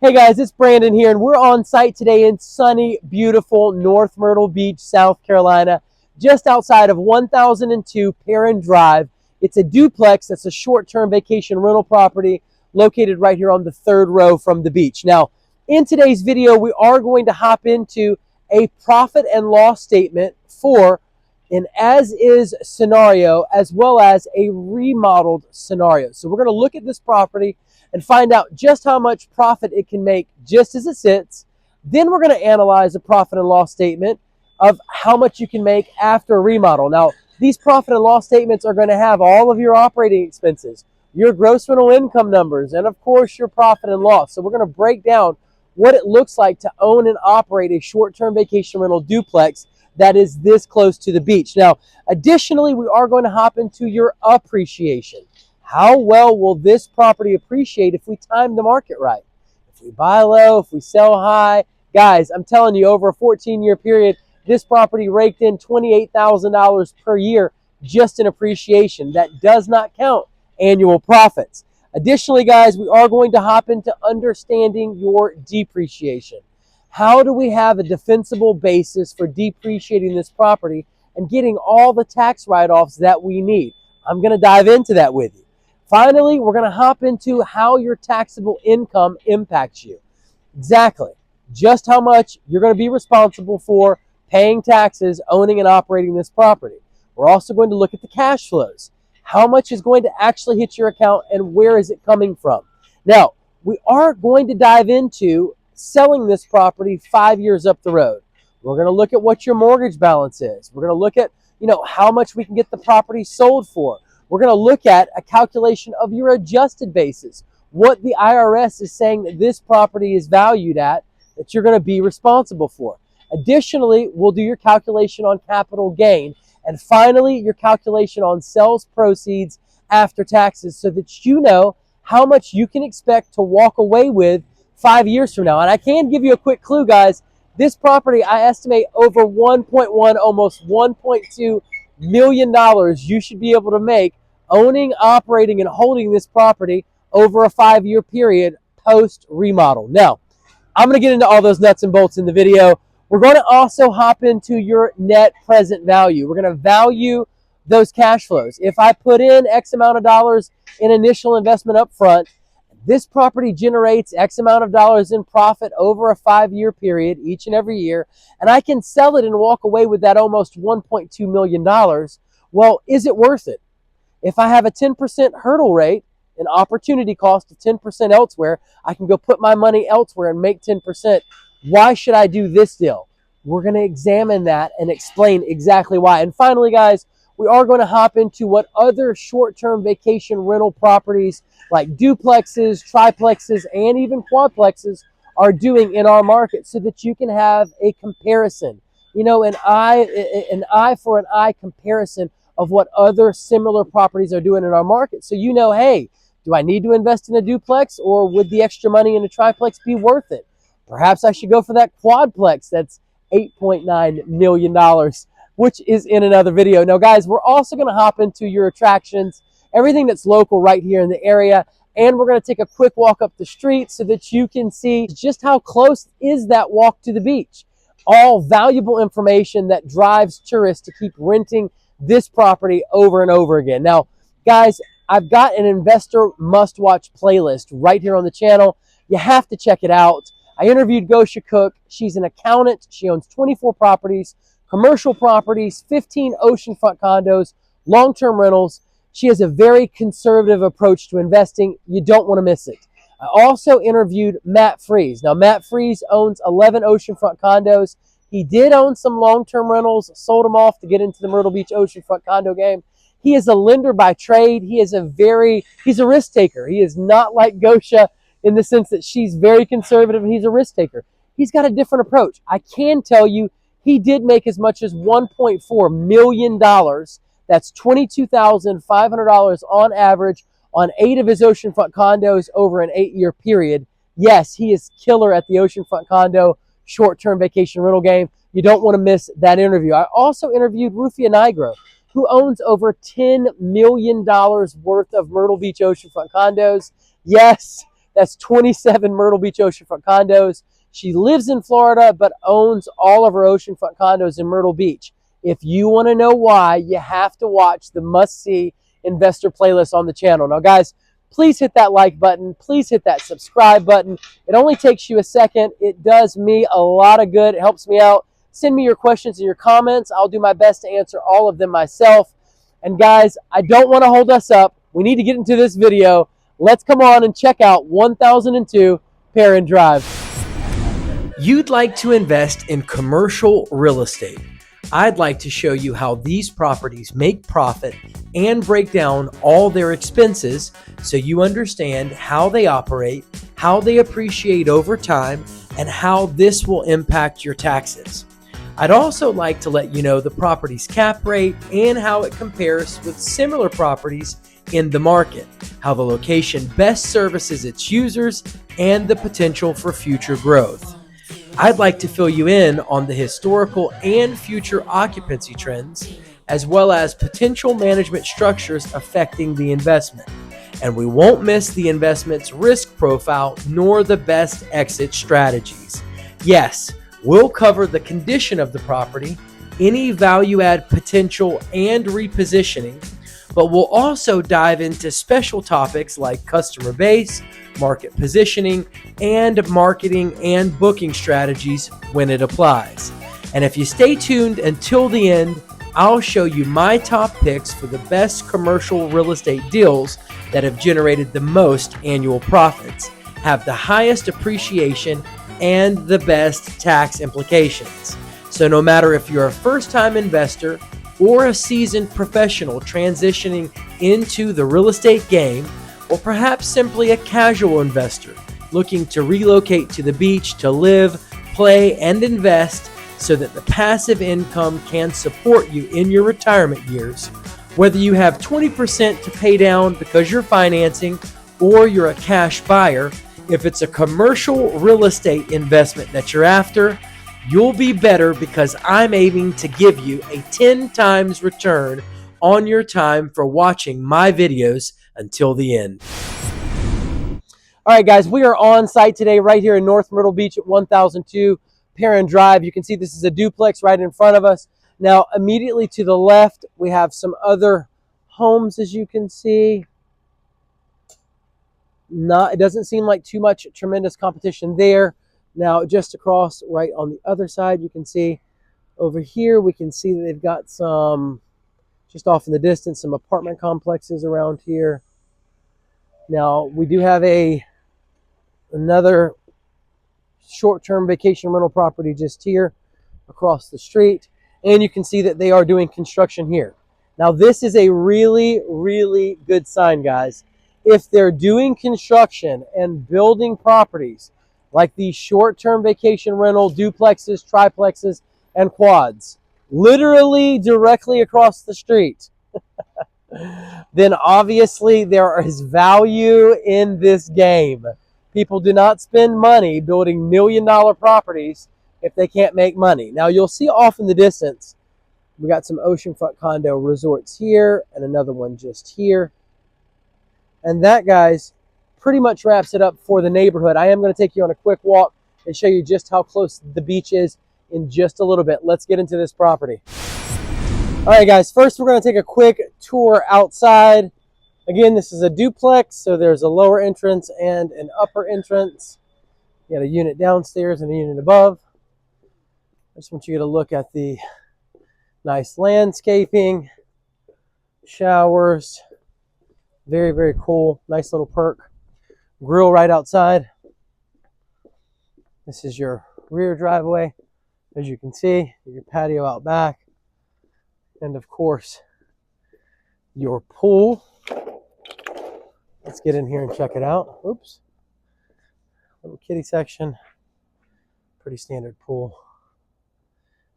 Hey guys, it's Brandon here, and we're on site today in sunny, beautiful North Myrtle Beach, South Carolina, just outside of 1002 Parin Drive. It's a duplex that's a short-term vacation rental property located right here on the third row from the beach. Now, in today's video, we are going to hop into a profit and loss statement for an as-is scenario as well as a remodeled scenario. So we're going to look at this property and find out just how much profit it can make just as it sits. Then we're going to analyze a profit and loss statement of how much you can make after a remodel. Now, these profit and loss statements are going to have all of your operating expenses, your gross rental income numbers, and of course your profit and loss. So we're going to break down what it looks like to own and operate a short-term vacation rental duplex that is this close to the beach. Now, additionally, we are going to hop into your appreciation. How well will this property appreciate if we time the market right? If we buy low, if we sell high? Guys, I'm telling you, over a 14-year period, this property raked in $28,000 per year just in appreciation. That does not count annual profits. Additionally, guys, we are going to hop into understanding your depreciation. How do we have a defensible basis for depreciating this property and getting all the tax write-offs that we need? I'm going to dive into that with you. Finally, we're going to hop into how your taxable income impacts you. Exactly. Just how much you're going to be responsible for paying taxes, owning and operating this property. We're also going to look at the cash flows. How much is going to actually hit your account and where is it coming from? Now, we are going to dive into selling this property 5 years up the road. We're going to look at what your mortgage balance is. We're going to look at, how much we can get the property sold for. We're going to look at a calculation of your adjusted basis, what the IRS is saying that this property is valued at, that you're going to be responsible for. Additionally, we'll do your calculation on capital gain. And finally, your calculation on sales proceeds after taxes so that you know how much you can expect to walk away with 5 years from now. And I can give you a quick clue, guys. This property, I estimate over 1.1, almost $1.2 million you should be able to make owning, operating, and holding this property over a 5-year period post-remodel. Now, I'm going to get into all those nuts and bolts in the video. We're going to also hop into your net present value. We're going to value those cash flows. If I put in X amount of dollars in initial investment up front, this property generates X amount of dollars in profit over a 5-year period each and every year, and I can sell it and walk away with that almost $1.2 million. Well, is it worth it? If I have a 10% hurdle rate, an opportunity cost of 10% elsewhere, I can go put my money elsewhere and make 10%. Why should I do this deal? We're going to examine that and explain exactly why. And finally, guys, we are going to hop into what other short-term vacation rental properties like duplexes, triplexes, and even quadplexes are doing in our market so that you can have a comparison. An eye for an eye comparison of what other similar properties are doing in our market. So hey, do I need to invest in a duplex, or would the extra money in a triplex be worth it? Perhaps I should go for that quadplex that's $8.9 million, which is in another video. Now, guys, we're also going to hop into your attractions, everything that's local right here in the area, and we're going to take a quick walk up the street so that you can see just how close is that walk to the beach. All valuable information that drives tourists to keep renting this property over and over again. Now, guys, I've got an investor must-watch playlist right here on the channel. You have to check it out. I interviewed Gosha Cook. She's an accountant. She owns 24 properties, commercial properties, 15 oceanfront condos, long-term rentals. She has a very conservative approach to investing. You don't want to miss it. I also interviewed Matt Freeze. Now, Matt Freeze owns 11 oceanfront condos. He did own some long-term rentals, sold them off to get into the Myrtle Beach oceanfront condo game. He is a lender by trade. He's a risk taker. He is not like Gosha in the sense that she's very conservative and he's a risk taker. He's got a different approach. I can tell you he did make as much as $1.4 million. That's $22,500 on average on 8 of his oceanfront condos over an 8-year period. Yes, he is killer at the oceanfront condo short-term vacation rental game. You don't want to miss that interview. I also interviewed Rufia Nigro, who owns over $10 million worth of Myrtle Beach oceanfront condos. Yes, That's 27 Myrtle Beach oceanfront condos. She lives in Florida, but owns all of her oceanfront condos in Myrtle Beach. If you want to know why, you have to watch the must-see investor playlist on the channel. Now, guys, please hit that like button. Please hit that subscribe button. It only takes you a second. It does me a lot of good. It helps me out. Send me your questions and your comments. I'll do my best to answer all of them myself. And guys, I don't want to hold us up. We need to get into this video. Let's come on and check out 1002 Parin Drive. You'd like to invest in commercial real estate. I'd like to show you how these properties make profit and break down all their expenses so you understand how they operate, how they appreciate over time, and how this will impact your taxes. I'd also like to let you know the property's cap rate and how it compares with similar properties in the market, how the location best services its users, and the potential for future growth. I'd like to fill you in on the historical and future occupancy trends, as well as potential management structures affecting the investment. And we won't miss the investment's risk profile nor the best exit strategies. Yes, we'll cover the condition of the property, any value add potential and repositioning, but we'll also dive into special topics like customer base, market positioning, and marketing and booking strategies when it applies. And if you stay tuned until the end, I'll show you my top picks for the best commercial real estate deals that have generated the most annual profits, have the highest appreciation, and the best tax implications. So no matter if you're a first-time investor or a seasoned professional transitioning into the real estate game, or perhaps simply a casual investor looking to relocate to the beach to live, play, and invest so that the passive income can support you in your retirement years, whether you have 20% to pay down because you're financing or you're a cash buyer, if it's a commercial real estate investment that you're after, you'll be better because I'm aiming to give you a 10 times return on your time for watching my videos until the end. All right, guys, we are on site today right here in North Myrtle Beach at 1002 Parin Drive. You can see this is a duplex right in front of us. Now, immediately to the left, we have some other homes, as you can see. It doesn't seem like too much tremendous competition there. Now, just across right on the other side, you can see over here, we can see that they've got some, just off in the distance, some apartment complexes around here. Now, we do have another short-term vacation rental property just here across the street. And you can see that they are doing construction here. Now, this is a really, really good sign, guys. If they're doing construction and building properties like these short-term vacation rental duplexes, triplexes, and quads, literally directly across the street, then obviously there is value in this game. People do not spend money building million-dollar properties if they can't make money. Now, you'll see off in the distance, we got some oceanfront condo resorts here and another one just here. And that, guys, pretty much wraps it up for the neighborhood. I am going to take you on a quick walk and show you just how close the beach is in just a little bit. Let's get into this property. All right, guys, first we're going to take a quick tour outside. Again, this is a duplex, so there's a lower entrance and an upper entrance. You got a unit downstairs and a unit above. I just want you to look at the nice landscaping, showers. Very, very cool. Nice little perk. Grill right outside. This is your rear driveway. As you can see, your patio out back. And of course, your pool. Let's get in here and check it out. Oops. Little kiddie section. Pretty standard pool,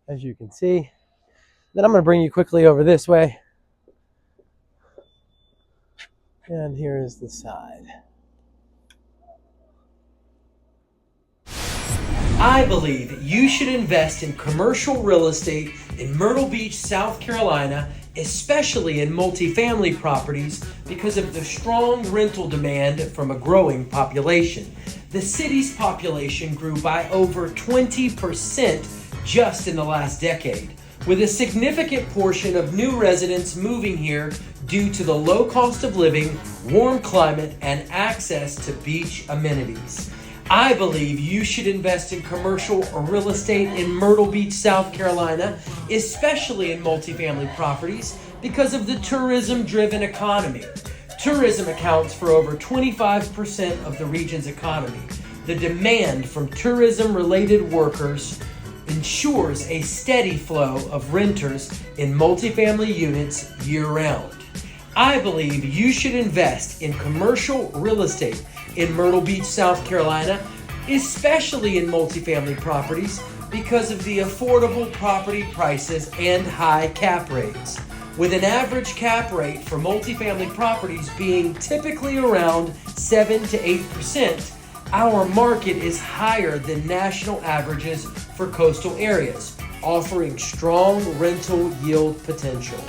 as you can see. Then I'm going to bring you quickly over this way. And here is the side. I believe you should invest in commercial real estate in Myrtle Beach, South Carolina, especially in multifamily properties because of the strong rental demand from a growing population. The city's population grew by over 20% just in the last decade, with a significant portion of new residents moving here due to the low cost of living, warm climate, and access to beach amenities. I believe you should invest in commercial or real estate in Myrtle Beach, South Carolina, especially in multifamily properties because of the tourism-driven economy. Tourism accounts for over 25% of the region's economy. The demand from tourism-related workers ensures a steady flow of renters in multifamily units year-round. I believe you should invest in commercial real estate in Myrtle Beach, South Carolina, especially in multifamily properties because of the affordable property prices and high cap rates. With an average cap rate for multifamily properties being typically around 7 to 8%, our market is higher than national averages for coastal areas, offering strong rental yield potential.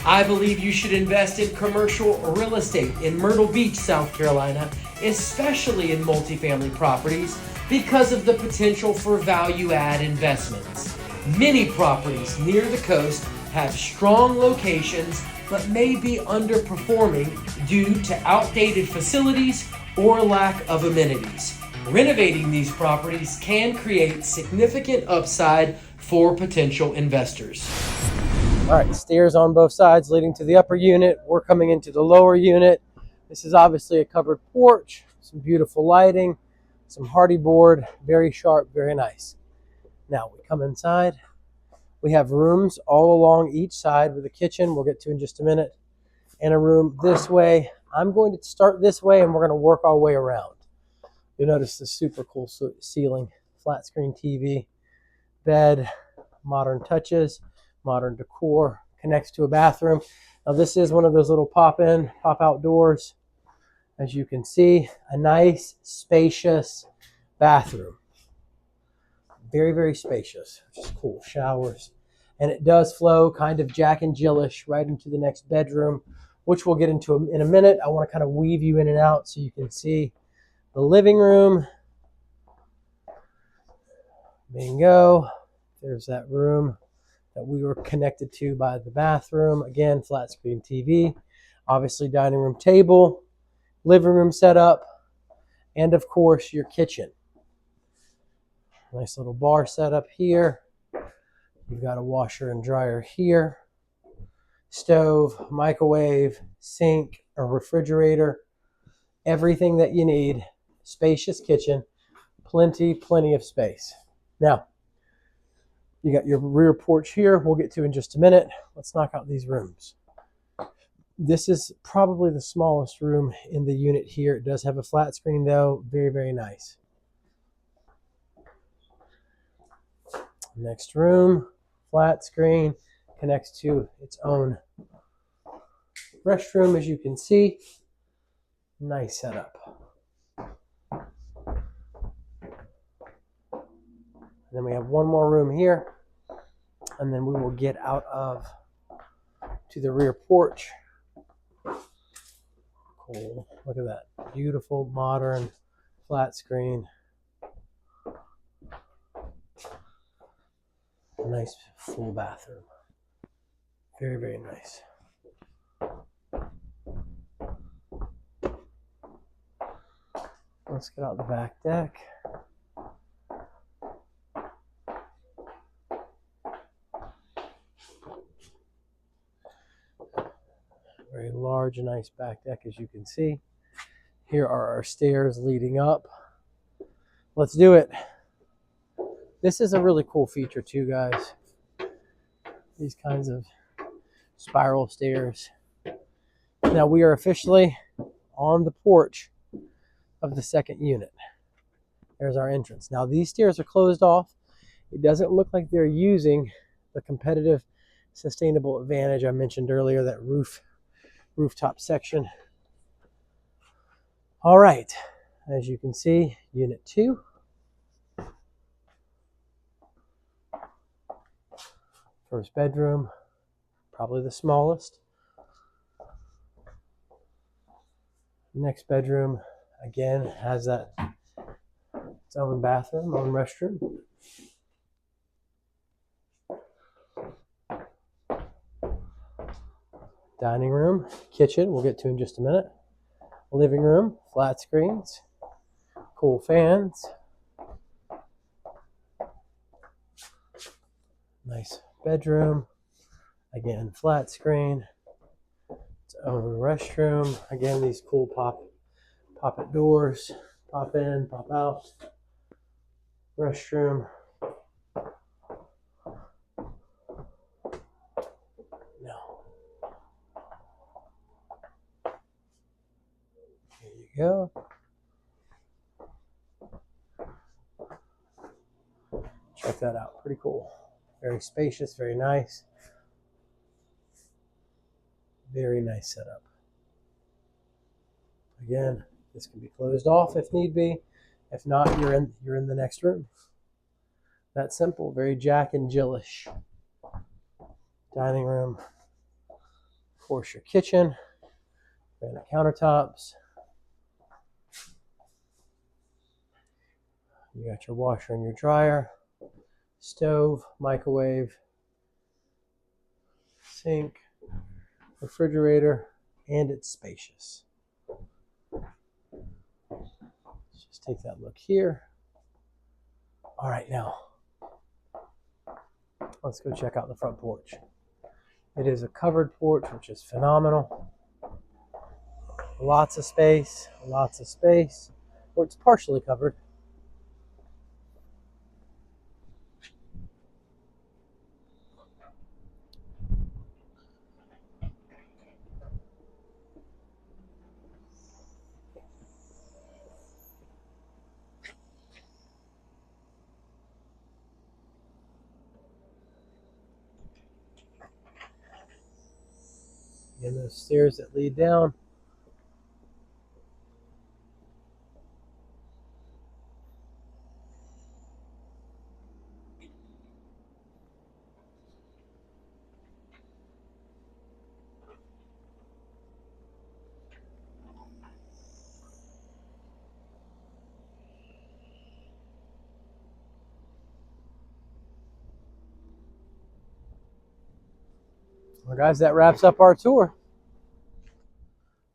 I believe you should invest in commercial real estate in Myrtle Beach, South Carolina, especially in multifamily properties because of the potential for value-add investments. Many properties near the coast have strong locations but may be underperforming due to outdated facilities or lack of amenities. Renovating these properties can create significant upside for potential investors. All right, stairs on both sides leading to the upper unit. We're coming into the lower unit. This is obviously a covered porch, some beautiful lighting, some hardy board, very sharp, very nice. Now we come inside. We have rooms all along each side with a kitchen we'll get to in just a minute, and a room this way. I'm going to start this way and we're going to work our way around. You'll notice the super cool ceiling, flat screen TV, bed, modern touches, modern decor, connects to a bathroom. Now this is one of those little pop-in, pop-out doors. As you can see, a nice, spacious bathroom. Very, very spacious, which is cool. Showers. And it does flow kind of Jack and Jill-ish right into the next bedroom, which we'll get into in a minute. I want to kind of weave you in and out so you can see the living room. Bingo. There's that room that we were connected to by the bathroom. Again, flat screen TV, obviously dining room table, living room setup, and of course your kitchen. Nice little bar setup here. You've got a washer and dryer here, stove, microwave, sink, a refrigerator, everything that you need. Spacious kitchen, plenty of space. Now, you got your rear porch here we'll get to in just a minute. Let's knock out these rooms. This is probably the smallest room in the unit here. It does have a flat screen though. Very, very nice. Next room, flat screen, connects to its own restroom, as you can see. Nice setup. And then we have one more room here, and then we will get out of to the rear porch. Cool. Look at that. Beautiful, modern, flat screen. Nice full bathroom. Very, very nice. Let's get out the back deck. Very large and nice back deck, as you can see. Here are our stairs leading up. Let's do it. This is a really cool feature too, guys. These kinds of spiral stairs. Now we are officially on the porch of the second unit. There's our entrance. Now these stairs are closed off. It doesn't look like they're using the competitive sustainable advantage I mentioned earlier, that rooftop section. All right, as you can see, unit 2. First bedroom, probably the smallest. Next bedroom, again, has that its own bathroom, own restroom. Dining room, kitchen, we'll get to in just a minute. Living room, flat screens, cool fans. Nice bedroom, again, flat screen. Its own restroom. Again, these cool pop-it doors, pop in, pop out. Restroom. No. Here you go. Check that out. Pretty cool. Very spacious, very nice. Very nice setup. Again, this can be closed off if need be. If not, you're in the next room. That simple, very Jack and Jill-ish. Dining room. Of course, your kitchen. Granite countertops. You got your washer and your dryer. Stove, microwave, sink, refrigerator, and it's spacious. Let's just take that look here. All right, now let's go check out the front porch. It is a covered porch, which is phenomenal. Lots of space, or it's partially covered. And those stairs that lead down. Well, guys, that wraps up our tour.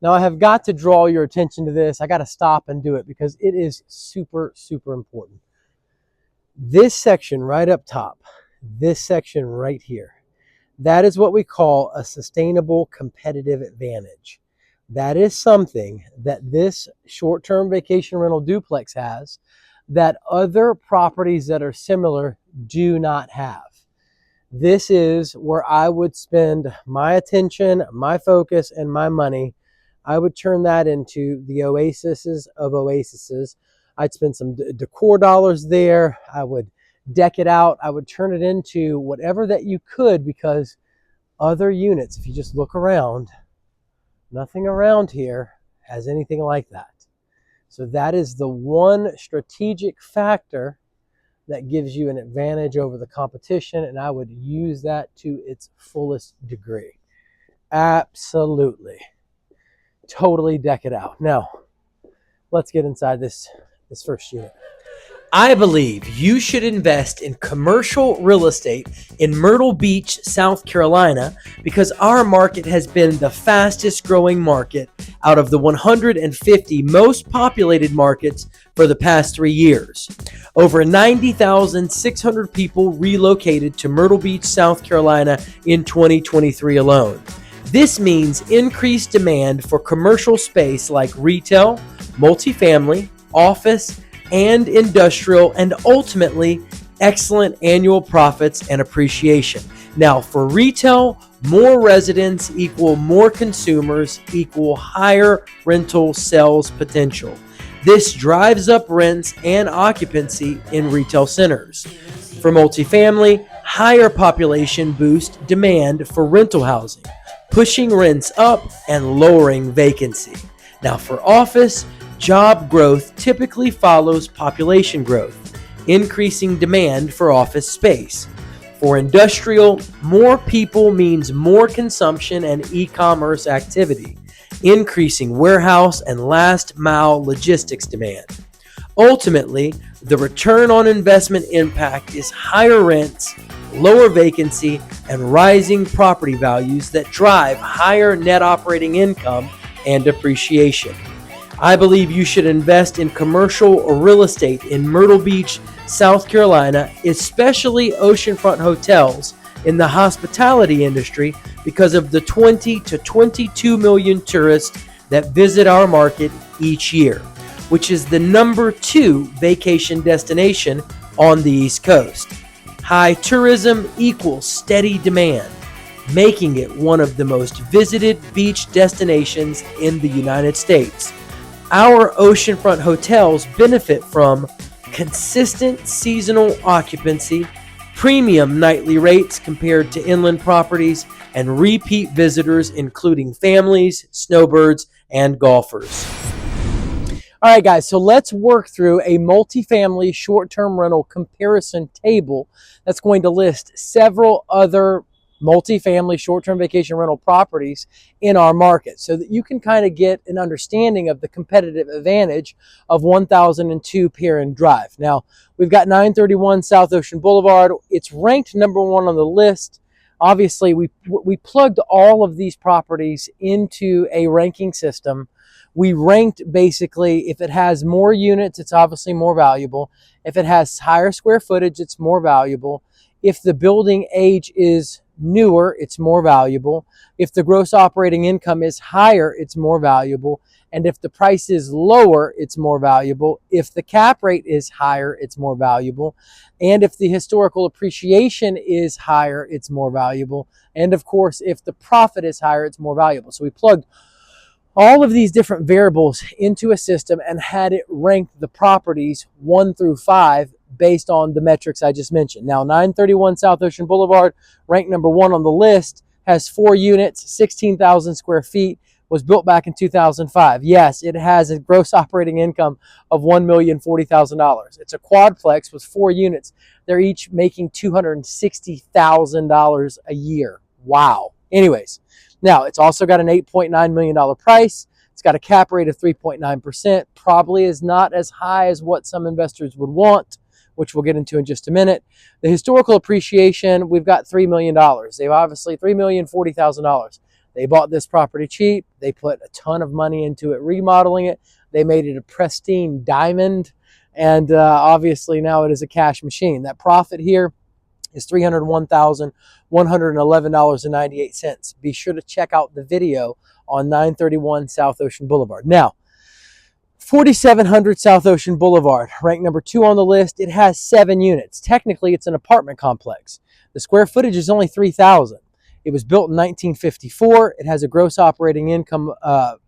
Now, I have got to draw your attention to this. I got to stop and do it because it is super, super important. This section right up top, this section right here, that is what we call a sustainable competitive advantage. That is something that this short-term vacation rental duplex has that other properties that are similar do not have. This is where I would spend my attention, my focus, and my money. I would turn that into the oases of oases. I'd spend some decor dollars there. I would deck it out. I would turn it into whatever that you could, because other units, if you just look around, nothing around here has anything like that. So that is the one strategic factor that gives you an advantage over the competition, and I would use that to its fullest degree. Absolutely. Totally deck it out. Now, let's get inside this first unit. I believe you should invest in commercial real estate in Myrtle Beach, South Carolina, because our market has been the fastest growing market out of the 150 most populated markets for the past 3 years. Over 90,600 people relocated to Myrtle Beach, South Carolina in 2023 alone. This means increased demand for commercial space like retail, multifamily, office, and industrial, and ultimately excellent annual profits and appreciation. Now, for retail, more residents equal more consumers equal higher rental sales potential. This drives up rents and occupancy in retail centers. For multifamily, higher population boosts demand for rental housing, pushing rents up and lowering vacancy. Now, for office, job growth typically follows population growth, increasing demand for office space. For industrial, more people means more consumption and e-commerce activity, increasing warehouse and last-mile logistics demand. Ultimately, the return on investment impact is higher rents, lower vacancy, and rising property values that drive higher net operating income and depreciation. I believe you should invest in commercial or real estate in Myrtle Beach, South Carolina, especially oceanfront hotels in the hospitality industry because of the 20 to 22 million tourists that visit our market each year, which is the #2 vacation destination on the East Coast. High tourism equals steady demand, making it one of the most visited beach destinations in the United States. Our oceanfront hotels benefit from consistent seasonal occupancy, premium nightly rates compared to inland properties, and repeat visitors including families, snowbirds, and golfers. All right, guys, so let's work through a multifamily short-term rental comparison table that's going to list several other multifamily short-term vacation rental properties in our market so that you can kind of get an understanding of the competitive advantage of 1002 Parin Drive. Now, we've got 931 South Ocean Boulevard. It's ranked #1 on the list. Obviously, we plugged all of these properties into a ranking system. We ranked basically, if it has more units, it's obviously more valuable. If it has higher square footage, it's more valuable. If the building age is newer, it's more valuable. If the gross operating income is higher, it's more valuable. And if the price is lower, it's more valuable. If the cap rate is higher, it's more valuable. And if the historical appreciation is higher, it's more valuable. And of course, if the profit is higher, it's more valuable. So we plugged all of these different variables into a system and had it rank the properties 1 through 5 based on the metrics I just mentioned. Now, 931 South Ocean Boulevard, ranked #1 on the list, has 4 units, 16,000 square feet, was built back in 2005. Yes, it has a gross operating income of $1,040,000. It's a quadplex with 4 units. They're each making $260,000 a year. Wow. Anyways, now it's also got an $8.9 million price. It's got a cap rate of 3.9%. Probably is not as high as what some investors would want, which we'll get into in just a minute. The historical appreciation, we've got $3 million. They've obviously $3,040,000. They bought this property cheap. They put a ton of money into it, remodeling it. They made it a pristine diamond. And obviously now it is a cash machine. That profit here is $301,111.98. Be sure to check out the video on 931 South Ocean Boulevard. Now, 4700 South Ocean Boulevard, ranked #2 on the list. It has 7 units. Technically, it's an apartment complex. The square footage is only 3,000. It was built in 1954. It has a gross operating income, it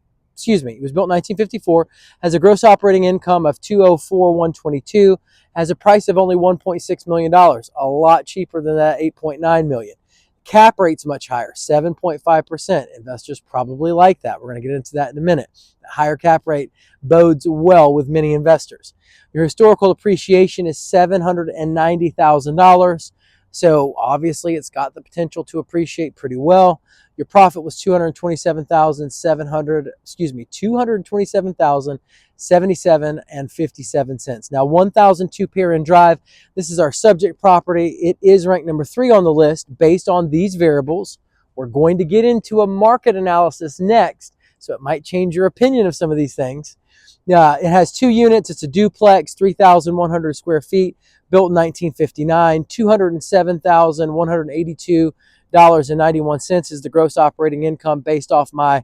was built in 1954, has a gross operating income of $204,122, has a price of only $1.6 million, a lot cheaper than that $8.9 million. Cap rate's much higher, 7.5%. Investors probably like that. We're going to get into that in a minute. The higher cap rate bodes well with many investors. Your historical appreciation is $790,000. So obviously it's got the potential to appreciate pretty well. Your profit was $227,077.57. Now, 1002 Parin Drive, this is our subject property. It is ranked #3 on the list based on these variables. We're going to get into a market analysis next, so it might change your opinion of some of these things. It has 2 units. It's a duplex, 3,100 square feet, built in 1959, $207,182.91 is the gross operating income based off my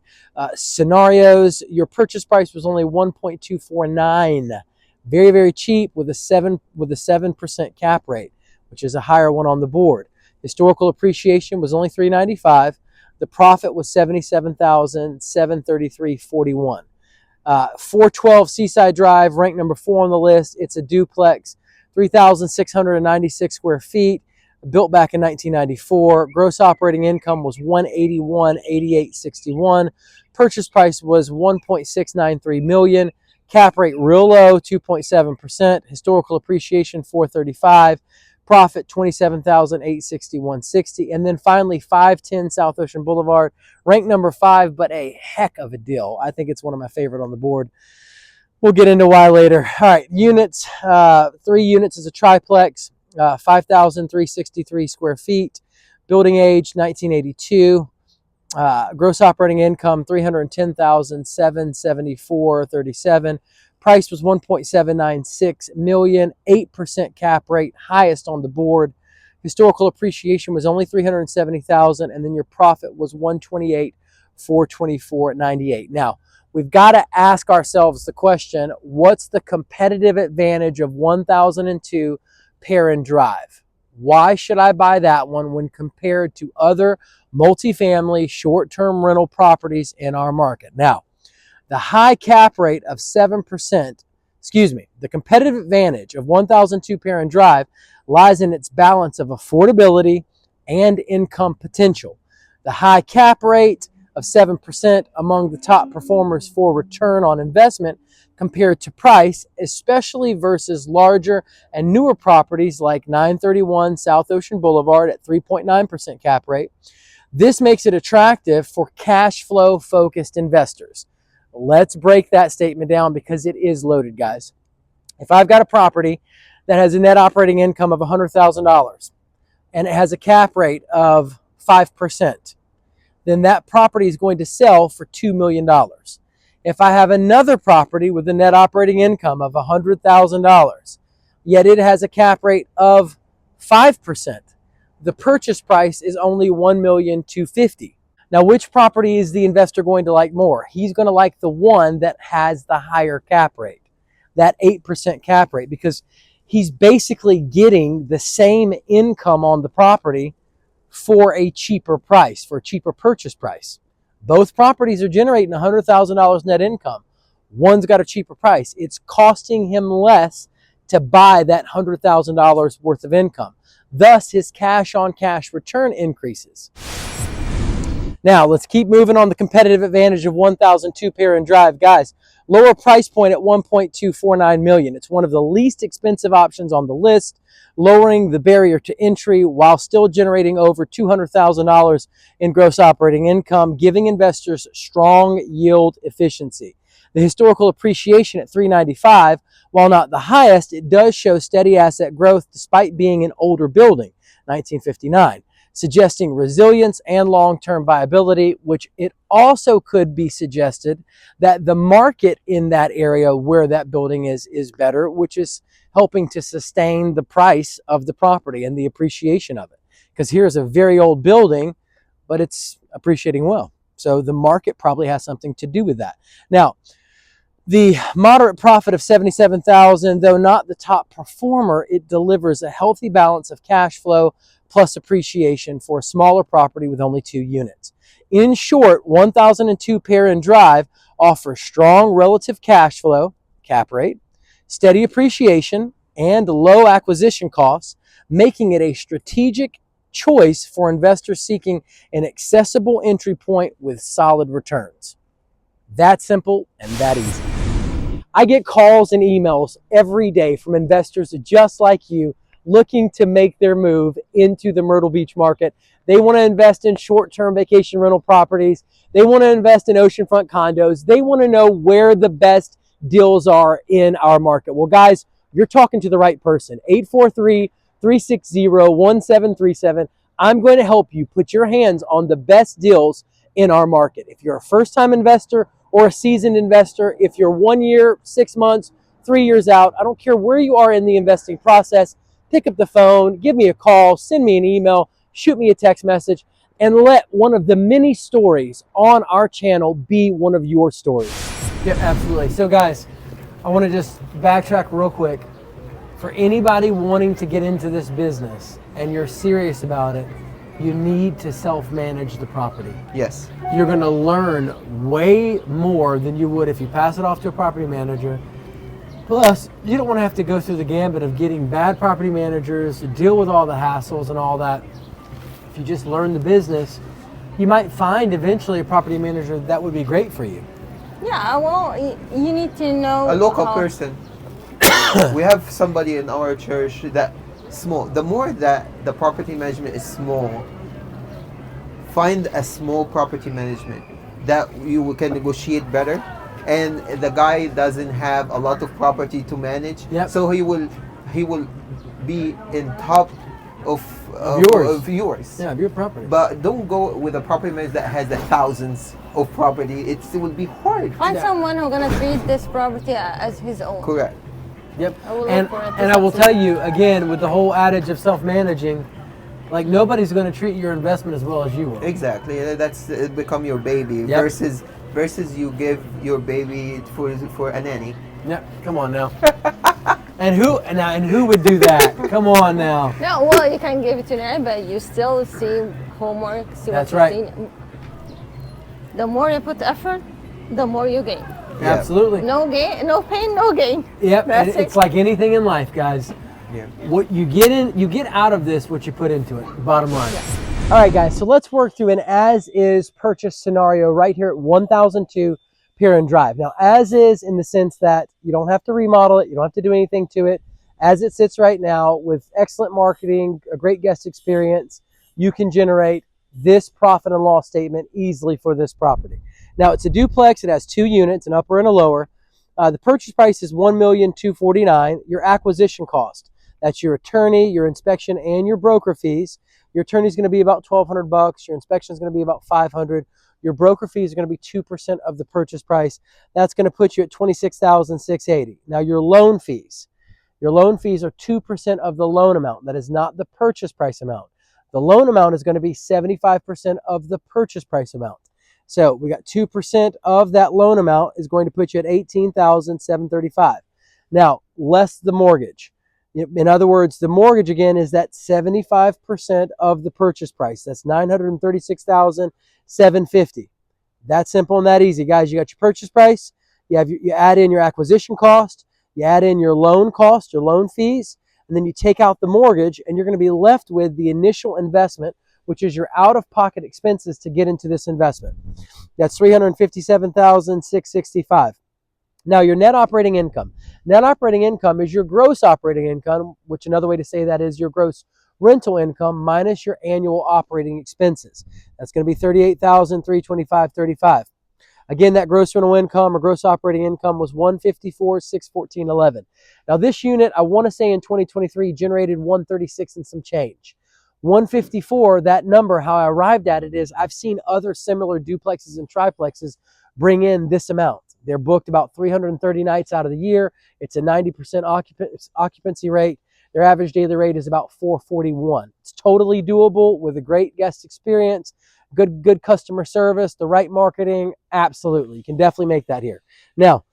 scenarios. Your purchase price was only $1.249. Very, very cheap with a 7% cap rate, which is a higher one on the board. Historical appreciation was only $395. The profit was $77,733.41. 412 Seaside Drive, ranked #4 on the list. It's a duplex, 3,696 square feet, built back in 1994. Gross operating income was $181,8861. Purchase price was $1.693 million. Cap rate real low, 2.7%. Historical appreciation $435. Profit 27,861.60. And then finally 510 South Ocean Boulevard, ranked number 5, but a heck of a deal. I think it's one of my favorite on the board. We'll get into why later. All right, units. 3 units is a triplex, 5,363 square feet. Building age 1982. Gross operating income $310,774.37. Price was $1.796 million. 8% cap rate, highest on the board. Historical appreciation was only $370,000, and then your profit was $128,424.98. Now, we've got to ask ourselves the question: what's the competitive advantage of 1002 Parin Drive? Why should I buy that one when compared to other multifamily short-term rental properties in our market? Now, the high cap rate of 7%, the competitive advantage of 1002 Parin Drive lies in its balance of affordability and income potential. The high cap rate of 7% among the top performers for return on investment compared to price, especially versus larger and newer properties like 931 South Ocean Boulevard at 3.9% cap rate. This makes it attractive for cash flow focused investors. Let's break that statement down because it is loaded, guys. If I've got a property that has a net operating income of $100,000 and it has a cap rate of 5%, then that property is going to sell for $2 million. If I have another property with a net operating income of $100,000, yet it has a cap rate of 5%, the purchase price is only $1,250,000. Now, which property is the investor going to like more? He's going to like the one that has the higher cap rate, that 8% cap rate, because he's basically getting the same income on the property for a cheaper price, for a cheaper purchase price. Both properties are generating $100,000 net income. One's got a cheaper price. It's costing him less to buy that $100,000 worth of income. Thus, his cash-on-cash return increases. Now, let's keep moving on the competitive advantage of 1002 Parin Drive. Guys, lower price point at $1.249 million. It's one of the least expensive options on the list, lowering the barrier to entry while still generating over $200,000 in gross operating income, giving investors strong yield efficiency. The historical appreciation at $395, while not the highest, it does show steady asset growth despite being an older building, 1959. Suggesting resilience and long-term viability, which it also could be suggested that the market in that area where that building is better, which is helping to sustain the price of the property and the appreciation of it. Because here's a very old building, but it's appreciating well. So the market probably has something to do with that. Now, the moderate profit of $77,000, though not the top performer, it delivers a healthy balance of cash flow plus appreciation for a smaller property with only 2 units. In short, 1002 Parin Drive offers strong relative cash flow, cap rate, steady appreciation, and low acquisition costs, making it a strategic choice for investors seeking an accessible entry point with solid returns. That simple and that easy. I get calls and emails every day from investors just like you looking to make their move into the Myrtle Beach market. They want to invest in short-term vacation rental properties. They want to invest in oceanfront condos. They want to know where the best deals are in our market. Well, guys, you're talking to the right person. 843-360-1737. I'm going to help you put your hands on the best deals in our market. If you're a first-time investor or a seasoned investor, if you're 1 year, 6 months, 3 years out, I don't care where you are in the investing process, pick up the phone, give me a call, send me an email, shoot me a text message, and let one of the many stories on our channel be one of your stories. Yep, absolutely. So guys, I want to just backtrack real quick. For anybody wanting to get into this business and you're serious about it, you need to self-manage the property. Yes. You're going to learn way more than you would if you pass it off to a property manager. Plus, you don't want to have to go through the gambit of getting bad property managers, deal with all the hassles and all that. If you just learn the business, you might find eventually a property manager that would be great for you. Yeah, well, you need to know A local person. We have somebody in our church that small. The more that the property management is small, find a small property management that you can negotiate better, and the guy doesn't have a lot of property to manage. Yep. So he will be in top of yours. of yours. Yeah, of your property. But don't go with a property manager that has the thousands of property. It will be hard. Find someone who's gonna treat this property as his own. Correct. Yep. I will And, look for it and I will tell you, again, with the whole adage of self-managing, like nobody's going to treat your investment as well as you will. Exactly. That's it become your baby Yep. versus you give your baby for a nanny. Yep. Come on now. and who would do that? Come on now. No, well, you can give it to them, but you still see homework, see That's what right. you've seen. The more you put effort, the more you gain. Yeah. Absolutely. No gain, no pain, no gain. Yep. That's And it's it. like anything in life, guys. Yeah. What you get out of this, what you put into it. Bottom line. All right, guys. So let's work through an as-is purchase scenario right here at 1002 Parin Drive. Now, as is in the sense that you don't have to remodel it, you don't have to do anything to it. As it sits right now, with excellent marketing, a great guest experience, you can generate this profit and loss statement easily for this property. Now, it's a duplex. It has 2 units, an upper and a lower. The purchase price is $1,249,000. Your acquisition cost, that's your attorney, your inspection, and your broker fees. Your attorney is going to be about $1,200. Your inspection is going to be about $500. Your broker fees are going to be 2% of the purchase price. That's going to put you at $26,680. Now, your loan fees are 2% of the loan amount. That is not the purchase price amount. The loan amount is going to be 75% of the purchase price amount. So we got 2% of that loan amount is going to put you at $18,735. Now, less the mortgage. In other words, the mortgage again is that 75% of the purchase price. That's $936,750. That simple and that easy, guys. You got your purchase price. You add in your acquisition cost. You add in your loan cost, your loan fees, and then you take out the mortgage, and you're going to be left with the initial investment, which is your out-of-pocket expenses to get into this investment. That's $357,665. Now, your net operating income. Net operating income is your gross operating income, which another way to say that is your gross rental income minus your annual operating expenses. That's going to be $38,325.35. Again, that gross rental income or gross operating income was $154,614.11. Now, this unit, I want to say in 2023, generated $136 and some change. 154, that number, how I arrived at it is I've seen other similar duplexes and triplexes bring in this amount. They're booked about 330 nights out of the year. It's a 90% occupancy rate. Their average daily rate is about $441. It's totally doable with a great guest experience, good customer service, the right marketing. Absolutely. You can definitely make that here. Now,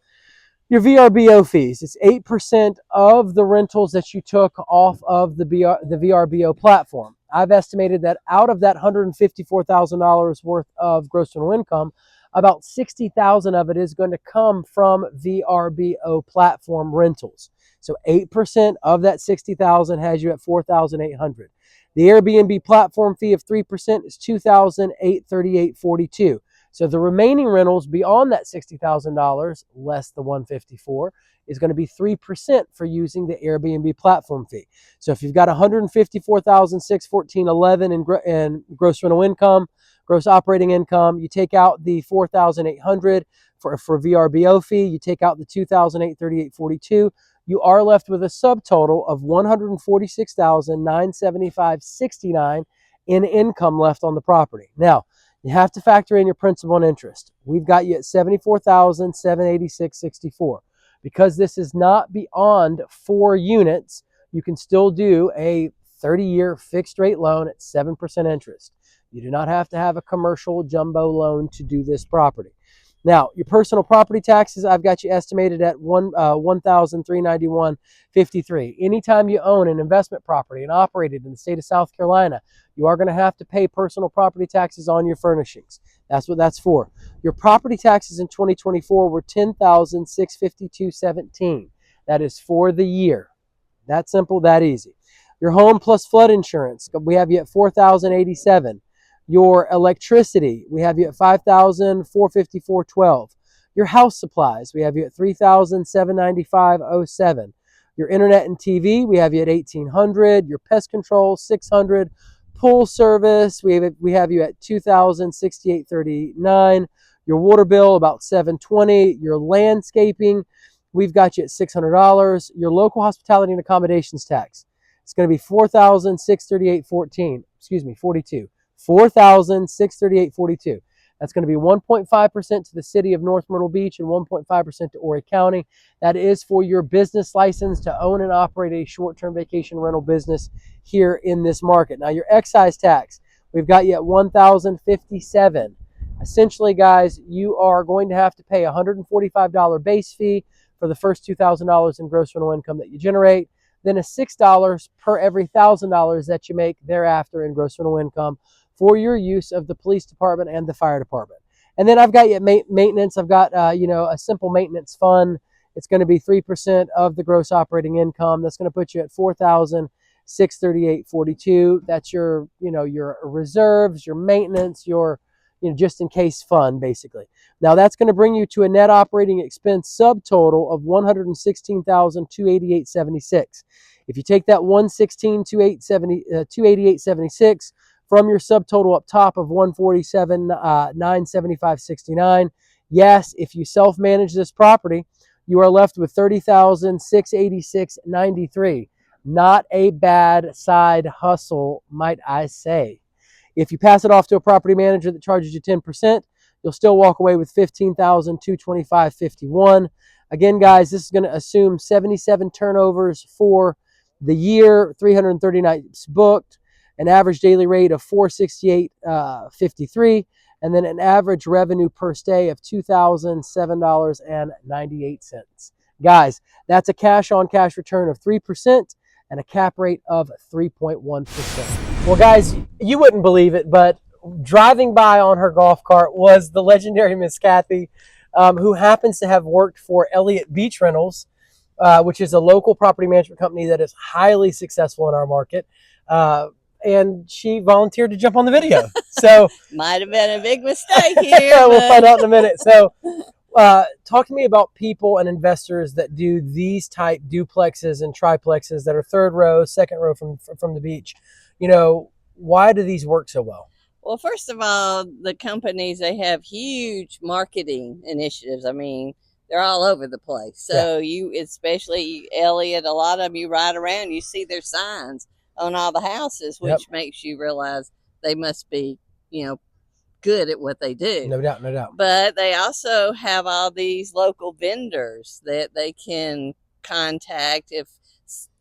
your VRBO fees, it's 8% of the rentals that you took off of the VRBO platform. I've estimated that out of that $154,000 worth of gross rental income, about $60,000 of it is going to come from VRBO platform rentals. So 8% of that $60,000 has you at $4,800. The Airbnb platform fee of 3% is $2,838.42. So the remaining rentals beyond that $60,000, less the $154, is going to be 3% for using the Airbnb platform fee. So if you've got $154,614.11 in gross rental income, gross operating income, you take out the $4,800 for VRBO fee, you take out the $2,838.42, you are left with a subtotal of $146,975.69 in income left on the property. Now, you have to factor in your principal and interest. We've got you at $74,786.64. Because this is not beyond 4 units, you can still do a 30-year fixed rate loan at 7% interest. You do not have to have a commercial jumbo loan to do this property. Now, your personal property taxes, I've got you estimated at $1,391.53. Anytime you own an investment property and operate it in the state of South Carolina, you are going to have to pay personal property taxes on your furnishings. That's what that's for. Your property taxes in 2024 were $10,652.17. That is for the year. That simple, that easy. Your home plus flood insurance, we have you at $4,087. Your electricity, we have you at $5,454.12. Your house supplies, we have you at $3,795.07. Your internet and TV, we have you at $1,800. Your pest control, $600. Pool service, we have you at $2,068.39. Your water bill, about $720. Your landscaping, we've got you at $600. Your local hospitality and accommodations tax, it's going to be $4,638.14. Excuse me, 42. $4,638.42. That's going to be 1.5% to the city of North Myrtle Beach and 1.5% to Horry County. That is for your business license to own and operate a short-term vacation rental business here in this market. Now, your excise tax, we've got you at $1,057. Essentially, guys, you are going to have to pay a $145 base fee for the first $2,000 in gross rental income that you generate, then a $6 per every $1,000 that you make thereafter in gross rental income for your use of the police department and the fire department. And then I've got you at maintenance. I've got a simple maintenance fund. It's going to be 3% of the gross operating income. That's going to put you at $4,638.42. That's your reserves, your maintenance, your just in case fund, basically. Now that's going to bring you to a net operating expense subtotal of $116,288.76. If you take that $116,288.76 from your subtotal up top of $147,975.69, yes, if you self-manage this property, you are left with $30,686.93. Not a bad side hustle, might I say. If you pass it off to a property manager that charges you 10%, you'll still walk away with $15,225.51. Again, guys, this is going to assume 77 turnovers for the year, 330 nights booked, an average daily rate of $468.53, and then an average revenue per stay of $2,007.98. Guys, that's a cash-on-cash return of 3% and a cap rate of 3.1%. Well, guys, you wouldn't believe it, but driving by on her golf cart was the legendary Miss Kathy, who happens to have worked for Elliott Beach Rentals, which is a local property management company that is highly successful in our market. And she volunteered to jump on the video. So might have been a big mistake here. We'll find out in a minute. So talk to me about people and investors that do these type duplexes and triplexes that are third row, second row from the beach. Why do these work so well? Well, first of all, the companies, they have huge marketing initiatives. I mean, they're all over the place. So you, especially Elliott, a lot of them, you ride around, you see their signs on all the houses, which makes you realize they must be, good at what they do. No doubt, no doubt. But they also have all these local vendors that they can contact if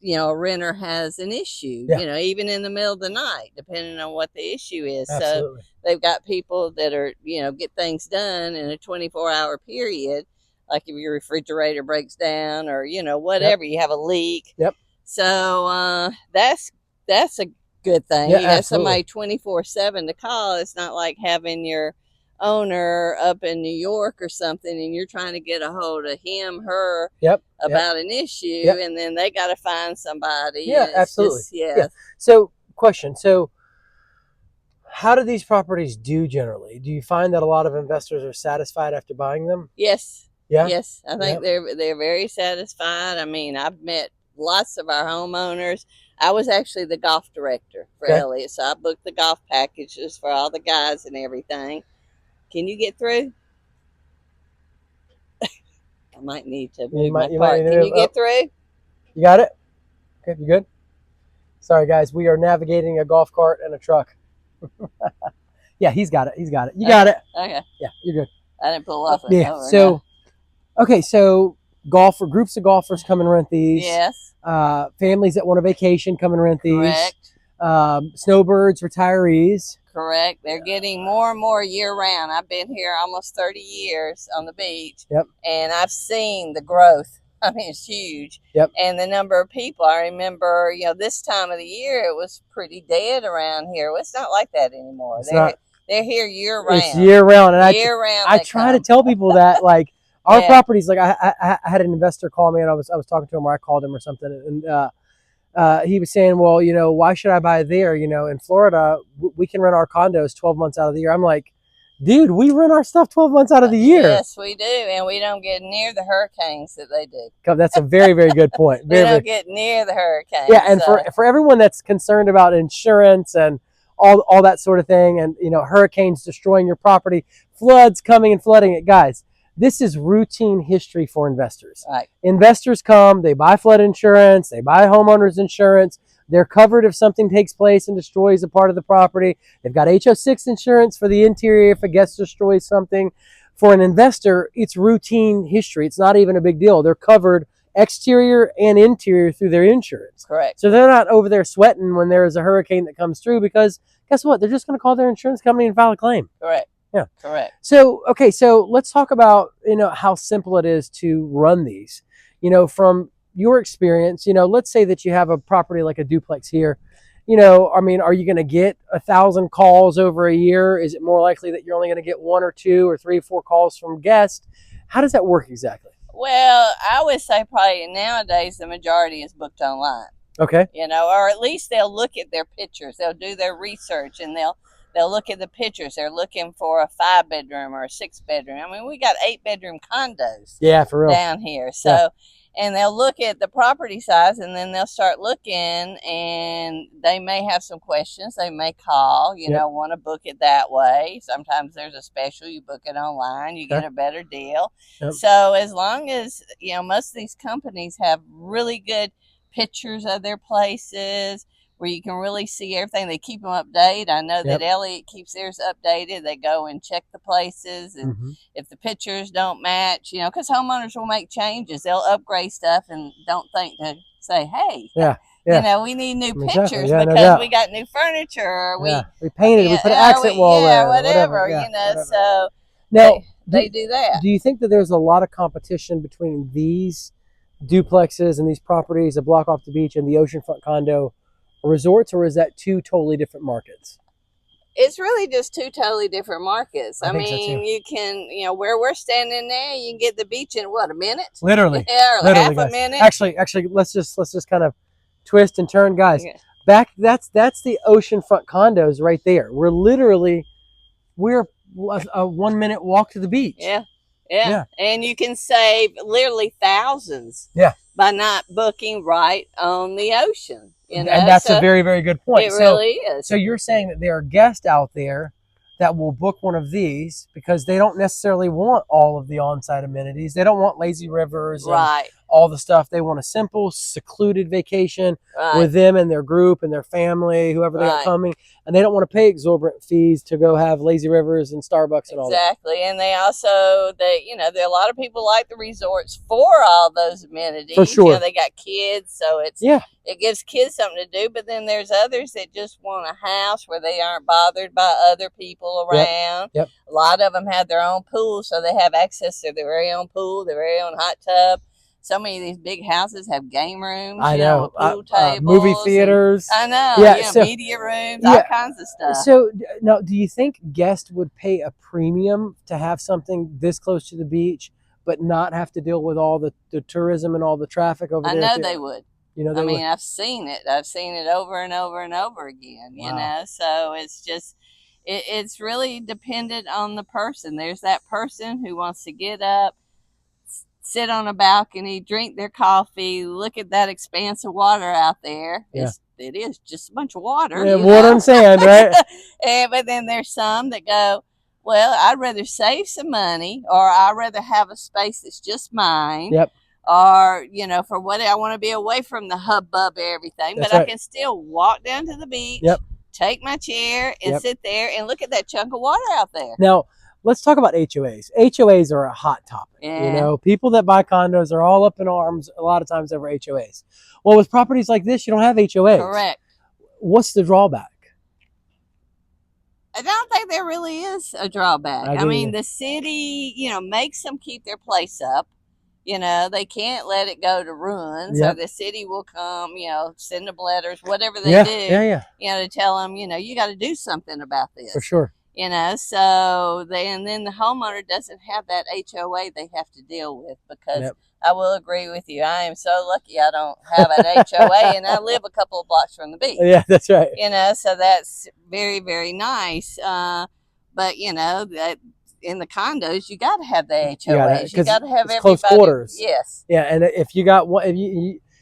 a renter has an issue, even in the middle of the night, depending on what the issue is. Absolutely. So they've got people that are, get things done in a 24-hour period. Like if your refrigerator breaks down or, whatever, you have a leak. Yep. So that's a good thing. Yeah, you got absolutely. somebody 24/7 to call. It's not like having your owner up in New York or something and you're trying to get a hold of him, her about an issue, and then they got to find somebody. Yeah, absolutely. Just, So, question. So, how do these properties do generally? Do you find that a lot of investors are satisfied after buying them? Yes. Yeah. Yes. I think they're very satisfied. I mean, I've met lots of our homeowners. I was actually the golf director for Elliott, so I booked the golf packages for all the guys and everything. Can you get through? I might need to move my part. Can you get through? You got it? Okay, you good? Sorry, guys. We are navigating a golf cart and a truck. Yeah, he's got it. He's got it. You got it. Okay. Yeah, you're good. I didn't pull off. So groups of golfers come and rent these. Yes. Families that want a vacation come and rent these. Correct. Snowbirds, retirees. Correct. They're getting more and more year round. I've been here almost 30 years on the beach. Yep. And I've seen the growth. I mean, it's huge. Yep. And the number of people. I remember, this time of the year, it was pretty dead around here. Well, it's not like that anymore. They're here year round. It's year round. And I try to tell people that, like, our properties, like I had an investor call me and I was talking to him, or I called him or something. And he was saying, well, why should I buy there? In Florida, we can rent our condos 12 months out of the year. I'm like, Dude, we rent our stuff 12 months out of the year. Yes, we do, and we don't get near the hurricanes that they do. That's a very, very good point. We don't get near the hurricanes. Yeah, and for everyone that's concerned about insurance and all that sort of thing, and hurricanes destroying your property, floods coming and flooding it, guys, this is routine history for investors. Right. Investors come, they buy flood insurance, they buy homeowners insurance. They're covered if something takes place and destroys a part of the property. They've got HO6 insurance for the interior if a guest destroys something. For an investor, it's routine history. It's not even a big deal. They're covered exterior and interior through their insurance. Correct. So they're not over there sweating when there is a hurricane that comes through, because guess what? They're just going to call their insurance company and file a claim. Correct. Yeah. Correct. So, okay, so let's talk about, how simple it is to run these. From your experience, let's say that you have a property like a duplex here. Are you going to get 1,000 calls over a year? Is it more likely that you're only going to get 1 or 2 or 3 or 4 calls from guests? How does that work exactly? Well, I would say probably nowadays the majority is booked online. Okay. Or at least they'll look at their pictures. They'll do their research and they'll look at the pictures. They're looking for a 5-bedroom or a 6-bedroom. I mean, we got 8-bedroom condos. Yeah, for real. Down here. So, and they'll look at the property size, and then they'll start looking, and they may have some questions. They may call, want to book it that way. Sometimes there's a special. You book it online, you get a better deal. Yep. So as long as, most of these companies have really good pictures of their places where you can really see everything. They keep them updated. I know that Elliot keeps theirs updated. They go and check the places, and if the pictures don't match, because homeowners will make changes. They'll upgrade stuff and don't think to say, hey, we need new pictures because we got new furniture. Or we painted, we put an accent wall there. Whatever. So now, they do that. Do you think that there's a lot of competition between these duplexes and these properties, a block off the beach and the oceanfront condo resorts, or is that 2 totally different markets? It's really just 2 totally different markets. I mean, you can, where we're standing there, you can get the beach in what, a minute? Literally. Yeah, or literally, half a minute. Actually, let's just kind of twist and turn, guys. Yeah. Back, that's the oceanfront condos right there. We're a 1 minute walk to the beach. Yeah. And you can save literally thousands. By not booking right on the ocean. And that's a very, very good point. It really is. So you're saying that there are guests out there that will book one of these because they don't necessarily want all of the on-site amenities. They don't want lazy rivers and all the stuff. They want a simple, secluded vacation with them and their group and their family, whoever they got coming. And they don't want to pay exorbitant fees to go have lazy rivers and Starbucks and all that. Exactly. And they also, there are a lot of people like the resorts for all those amenities. For sure. They got kids, so it gives kids something to do. But then there's others that just want a house where they aren't bothered by other people around. Yep. A lot of them have their own pool, so they have access to their very own pool, their very own hot tub. So many of these big houses have game rooms. I know. Pool tables, movie theaters. I know. Media rooms, all kinds of stuff. So now, do you think guests would pay a premium to have something this close to the beach, but not have to deal with all the tourism and all the traffic over there? I know they would. I've seen it. I've seen it over and over and over again. So it's just, it's really dependent on the person. There's that person who wants to get up, sit on a balcony, drink their coffee, look at that expanse of water out there. It is just a bunch of water. Yeah, water and sand, right? But then there's some that go, well, I'd rather save some money, or I'd rather have a space that's just mine. Yep. Or, for what I want to be away from the hubbub of everything. That's but right. I can still walk down to the beach, take my chair, and sit there and look at that chunk of water out there. Now, let's talk about HOAs. HOAs are a hot topic. Yeah. People that buy condos are all up in arms a lot of times over HOAs. Well, with properties like this, you don't have HOAs. Correct. What's the drawback? I don't think there really is a drawback. I mean, the city, makes them keep their place up. They can't let it go to ruin. So the city will come, send them letters, whatever they do. To tell them, you got to do something about this. For sure. So then the homeowner doesn't have that HOA they have to deal with, because I will agree with you. I am so lucky I don't have an HOA, and I live a couple of blocks from the beach. Yeah, that's right. So that's very, very nice. But you know that in the condos, you got to have the HOAs. You 'cause got to have it's everybody. close quarters. Yes. Yeah, and if you got one,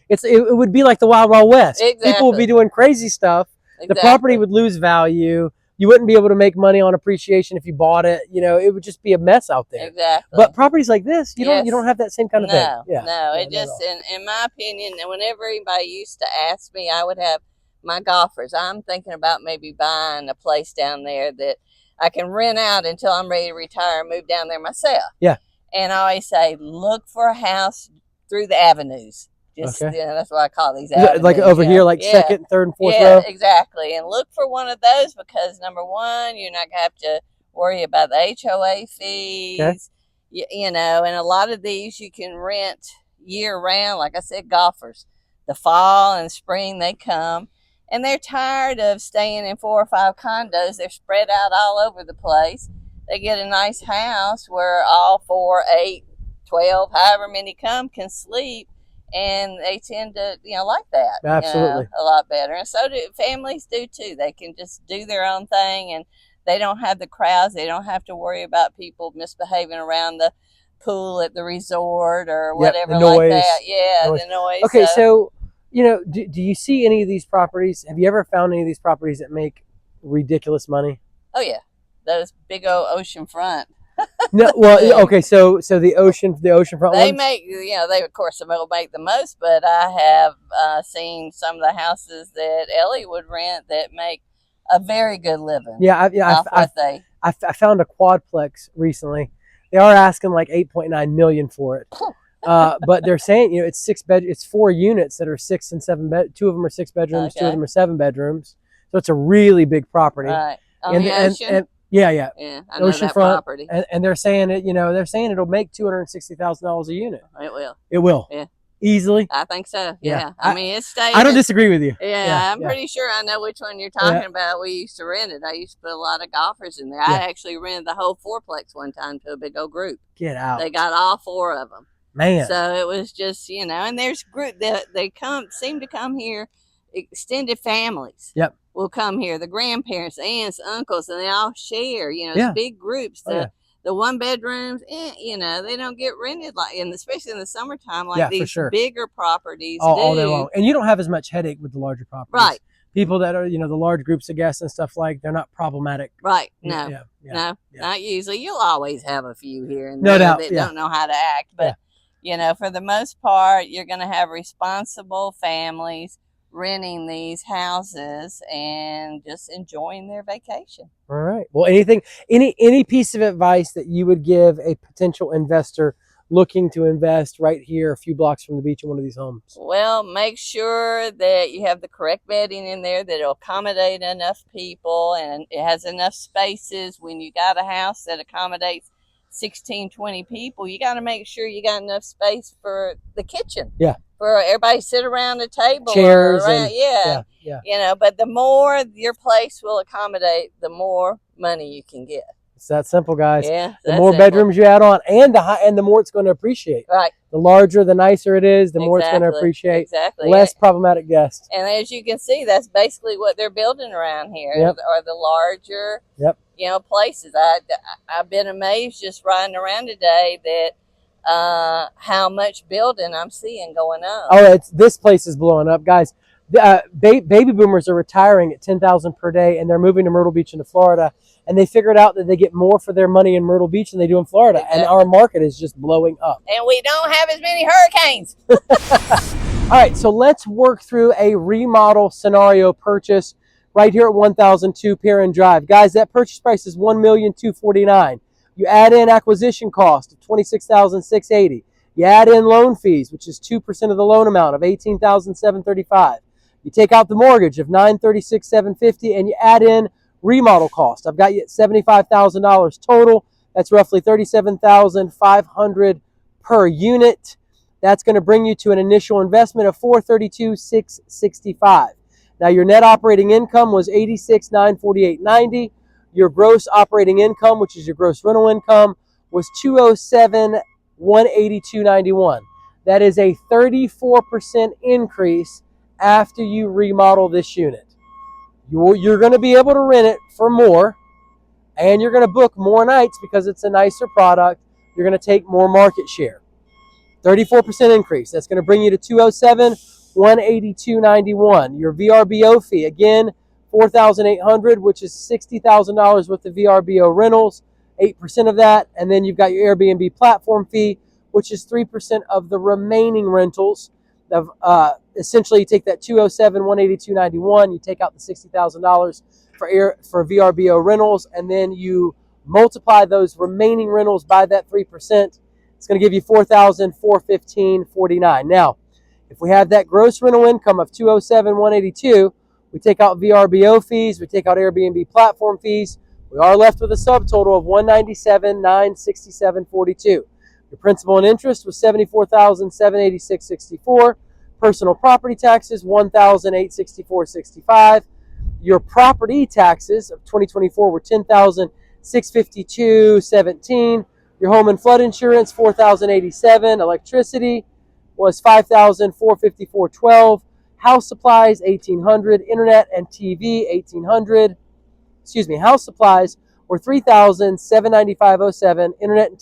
if it would be like the Wild Wild West. People would be Exactly. doing crazy stuff. The Exactly. property would lose value. You wouldn't be able to make money on appreciation if you bought it. You know, it would just be a mess out there. Exactly. But properties like this, you Yes. don't have that same kind of thing. No, Yeah. no. Yeah, It not at just, all. in my opinion, and whenever anybody used to ask me, I would have my golfers. I'm thinking about maybe buying a place down there that I can rent out until I'm ready to retire and move down there myself. Yeah. And I always say, look for a house through the avenues. Just, Okay. you know, that's what I call these avenues. Like over you here, know. like Yeah. second, third, and fourth Yeah, row. exactly. And look for one of those because number one, you're not gonna have to worry about the HOA fees. Okay. You know, and a lot of these you can rent year round. Like I said, golfers, the fall and spring they come, and they're tired of staying in 4 or 5 condos. They're spread out all over the place. They get a nice house where all 4, 8, 12, however many come can sleep. And they tend to, you know, like that. Absolutely. You know, a lot better. And so do families do too. They can just do their own thing and they don't have the crowds. They don't have to worry about people misbehaving around the pool at the resort or whatever like that. Yeah, Noise. the noise. Okay, so you know, do you see any of these properties? Have you ever found any of these properties that make ridiculous money? Oh yeah, those big old ocean front. No, well, okay, so the oceanfront They ones? make, you know, they of course will make the most, but I have seen some of the houses that Ellie would rent that make a very good living. Yeah, I found a quadplex recently. They are asking like 8.9 million for it, but they're saying, you know, it's 4 units that are 6 and 7 bed. 2 of them are 6 bedrooms, 2 of them are 7 bedrooms. So it's a really big property. Right. On the ocean? And yeah, Yeah, I know that oceanfront, property. and they're saying it. You know, they're saying it'll make $260,000 a unit. It will. It will. Yeah. Easily. I think so. Yeah. Yeah. I mean, it's staying. I don't disagree with you. Yeah, I'm pretty sure I know which one you're talking about. We used to rent it. I used to put a lot of golfers in there. I actually rented the whole fourplex one time to a big old group. Get out. They got all 4 of them. Man. So it was just, you know, and there's group that they seem to come here, extended families. Yep. Will come here, the grandparents, aunts, uncles, and they all share, you know, it's big groups. The 1 bedrooms, you know, they don't get rented like, especially in the summertime, like these bigger properties all day long. And you don't have as much headache with the larger properties. Right. People that are, you know, the large groups of guests and stuff they're not problematic. Right. No. No, not usually. You'll always have a few here and there that don't know how to act, but you know, for the most part, you're going to have responsible families renting these houses and just enjoying their vacation. All right. Well, any piece of advice that you would give a potential investor looking to invest right here a few blocks from the beach in one of these homes? Well, make sure that you have the correct bedding in there, that it'll accommodate enough people and it has enough spaces. When you got a house that accommodates 16, 20 people, you got to make sure you got enough space for the kitchen. Yeah. For everybody to sit around the table. Chairs. Yeah. You know, but the more your place will accommodate, the more money you can get. It's that simple, guys. Yeah. The more bedrooms you add on and the more it's going to appreciate. Right. The larger, the nicer it is, the more it's going to appreciate. Exactly. Less problematic guests. And as you can see, that's basically what they're building around here. Yep. Are the larger, you know, places. I've been amazed just riding around today that how much building I'm seeing going on. Oh, this place is blowing up, guys. Baby boomers are retiring at $10,000 per day, and they're moving to Myrtle Beach into Florida. And they figured out that they get more for their money in Myrtle Beach than they do in Florida. Exactly. And our market is just blowing up. And we don't have as many hurricanes. All right, so let's work through a remodel scenario purchase right here at 1002 Parin Drive. Guys, that purchase price is $1,249,000. You add in acquisition cost of $26,680. You add in loan fees, which is 2% of the loan amount of $18,735. You take out the mortgage of $936,750, and you add in remodel cost. I've got you at $75,000 total. That's roughly $37,500 per unit. That's going to bring you to an initial investment of $432,665. Now your net operating income was $86,948.90. Your gross operating income, which is your gross rental income, was $207,182.91. That is a 34% increase after you remodel this unit. You're going to be able to rent it for more, and you're going to book more nights because it's a nicer product. You're going to take more market share. 34% increase. That's going to bring you to 207, 182.91. Your VRBO fee, again, $4,800, which is $60,000 worth of VRBO rentals, 8% of that. And then you've got your Airbnb platform fee, which is 3% of the remaining rentals. Essentially, you take that 207, 182.91, you take out the $60,000 for VRBO rentals, and then you multiply those remaining rentals by that 3%. It's going to give you $4,415.49. Now, if we have that gross rental income of $207,182, we take out VRBO fees, we take out Airbnb platform fees, we are left with a subtotal of $197,967.42. Your principal and interest was $74,786.64. Personal property taxes, $1,864.65. Your property taxes of 2024 were $10,652.17. Your home and flood insurance, $4,087. Electricity was $5,454.12. House supplies, $1,800. Internet and TV, $1,800. House supplies were $3,795.07. Internet and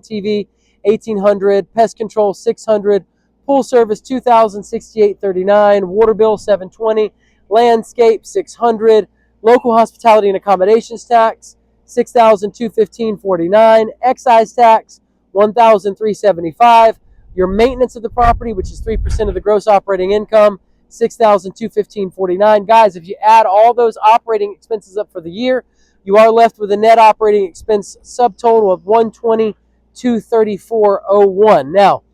TV, $1,800. Pest control, $600. Pool service, $2,068.39. Water bill, $720. Landscape, $600. Local hospitality and accommodations tax, $6,215.49. Excise tax, $1,375. Your maintenance of the property, which is 3% of the gross operating income, $6,215.49. Guys, if you add all those operating expenses up for the year, you are left with a net operating expense subtotal of $120,234.01. Now,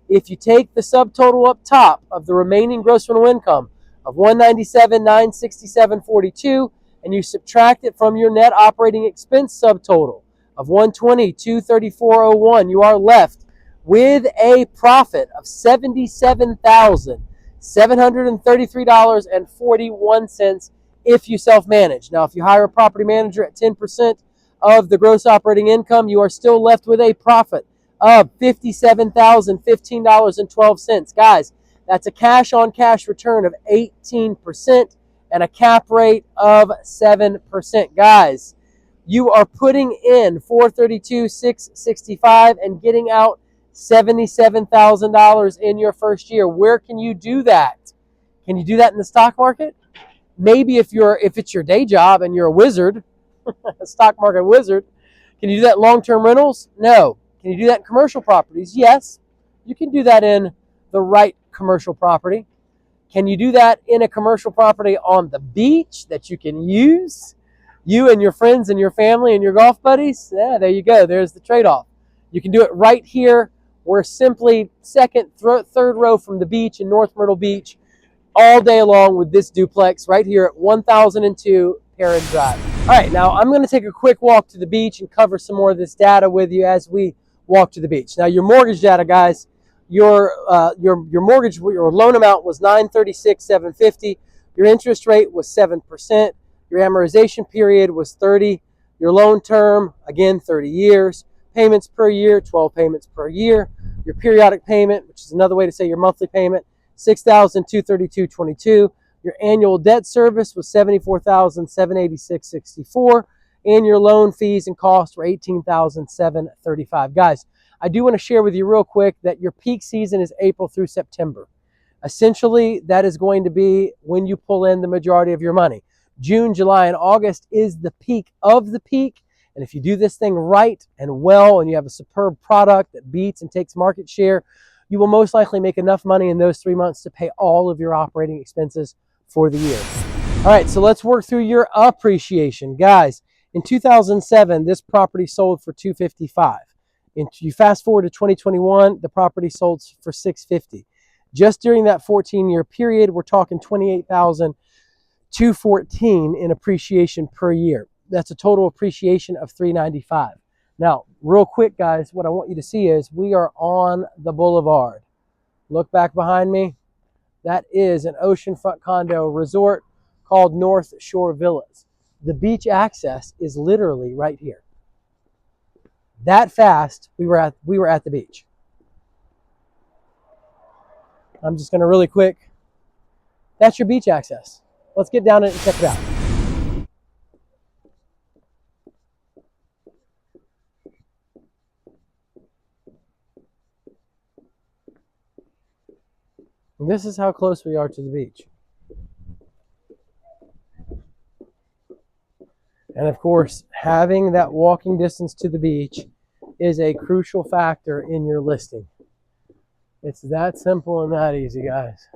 if you take the subtotal up top of the remaining gross rental income of $197,967.42 and you subtract it from your net operating expense subtotal of $120,234.01, you are left with a profit of $77,733.41 if you self-manage. Now, if you hire a property manager at 10% of the gross operating income, you are still left with a profit of $57,015.12. Guys, that's a cash-on-cash return of 18% and a cap rate of 7%. Guys, you are putting in $432,665 and getting out $77,000 in your first year. Where can you do that? Can you do that in the stock market? Maybe if it's your day job and you're a wizard, a stock market wizard. Can you do that in long-term rentals? No. Can you do that in commercial properties? Yes. You can do that in the right commercial property. Can you do that in a commercial property on the beach that you can use? You and your friends and your family and your golf buddies? Yeah, there you go. There's the trade-off. You can do it right here. We're simply second, third row from the beach in North Myrtle Beach all day long with this duplex right here at 1002 Parin Drive. All right, now I'm going to take a quick walk to the beach and cover some more of this data with you as we walk to the beach. Now, your mortgage data, guys, your mortgage, your loan amount was $936,750. Your interest rate was 7%. Your amortization period was 30. Your loan term, again, 30 years. Payments per year, 12 payments per year. Your periodic payment, which is another way to say your monthly payment, $6,232.22. Your annual debt service was $74,786.64. And your loan fees and costs were $18,735. Guys, I do want to share with you real quick that your peak season is April through September. Essentially, that is going to be when you pull in the majority of your money. June, July, and August is the peak of the peak. And if you do this thing right and well, and you have a superb product that beats and takes market share, you will most likely make enough money in those 3 months to pay all of your operating expenses for the year. All right, so let's work through your appreciation. Guys, in 2007, this property sold for $255. You fast forward to 2021, the property sold for $650. Just during that 14-year period, we're talking $28,214 in appreciation per year. That's a total appreciation of $395. Now, real quick, guys, what I want you to see is we are on the boulevard. Look back behind me. That is an oceanfront condo resort called North Shore Villas. The beach access is literally right here. That fast, we were at the beach. I'm just going to really quick. That's your beach access. Let's get down and check it out. And this is how close we are to the beach. And of course, having that walking distance to the beach is a crucial factor in your listing. It's that simple and that easy, guys.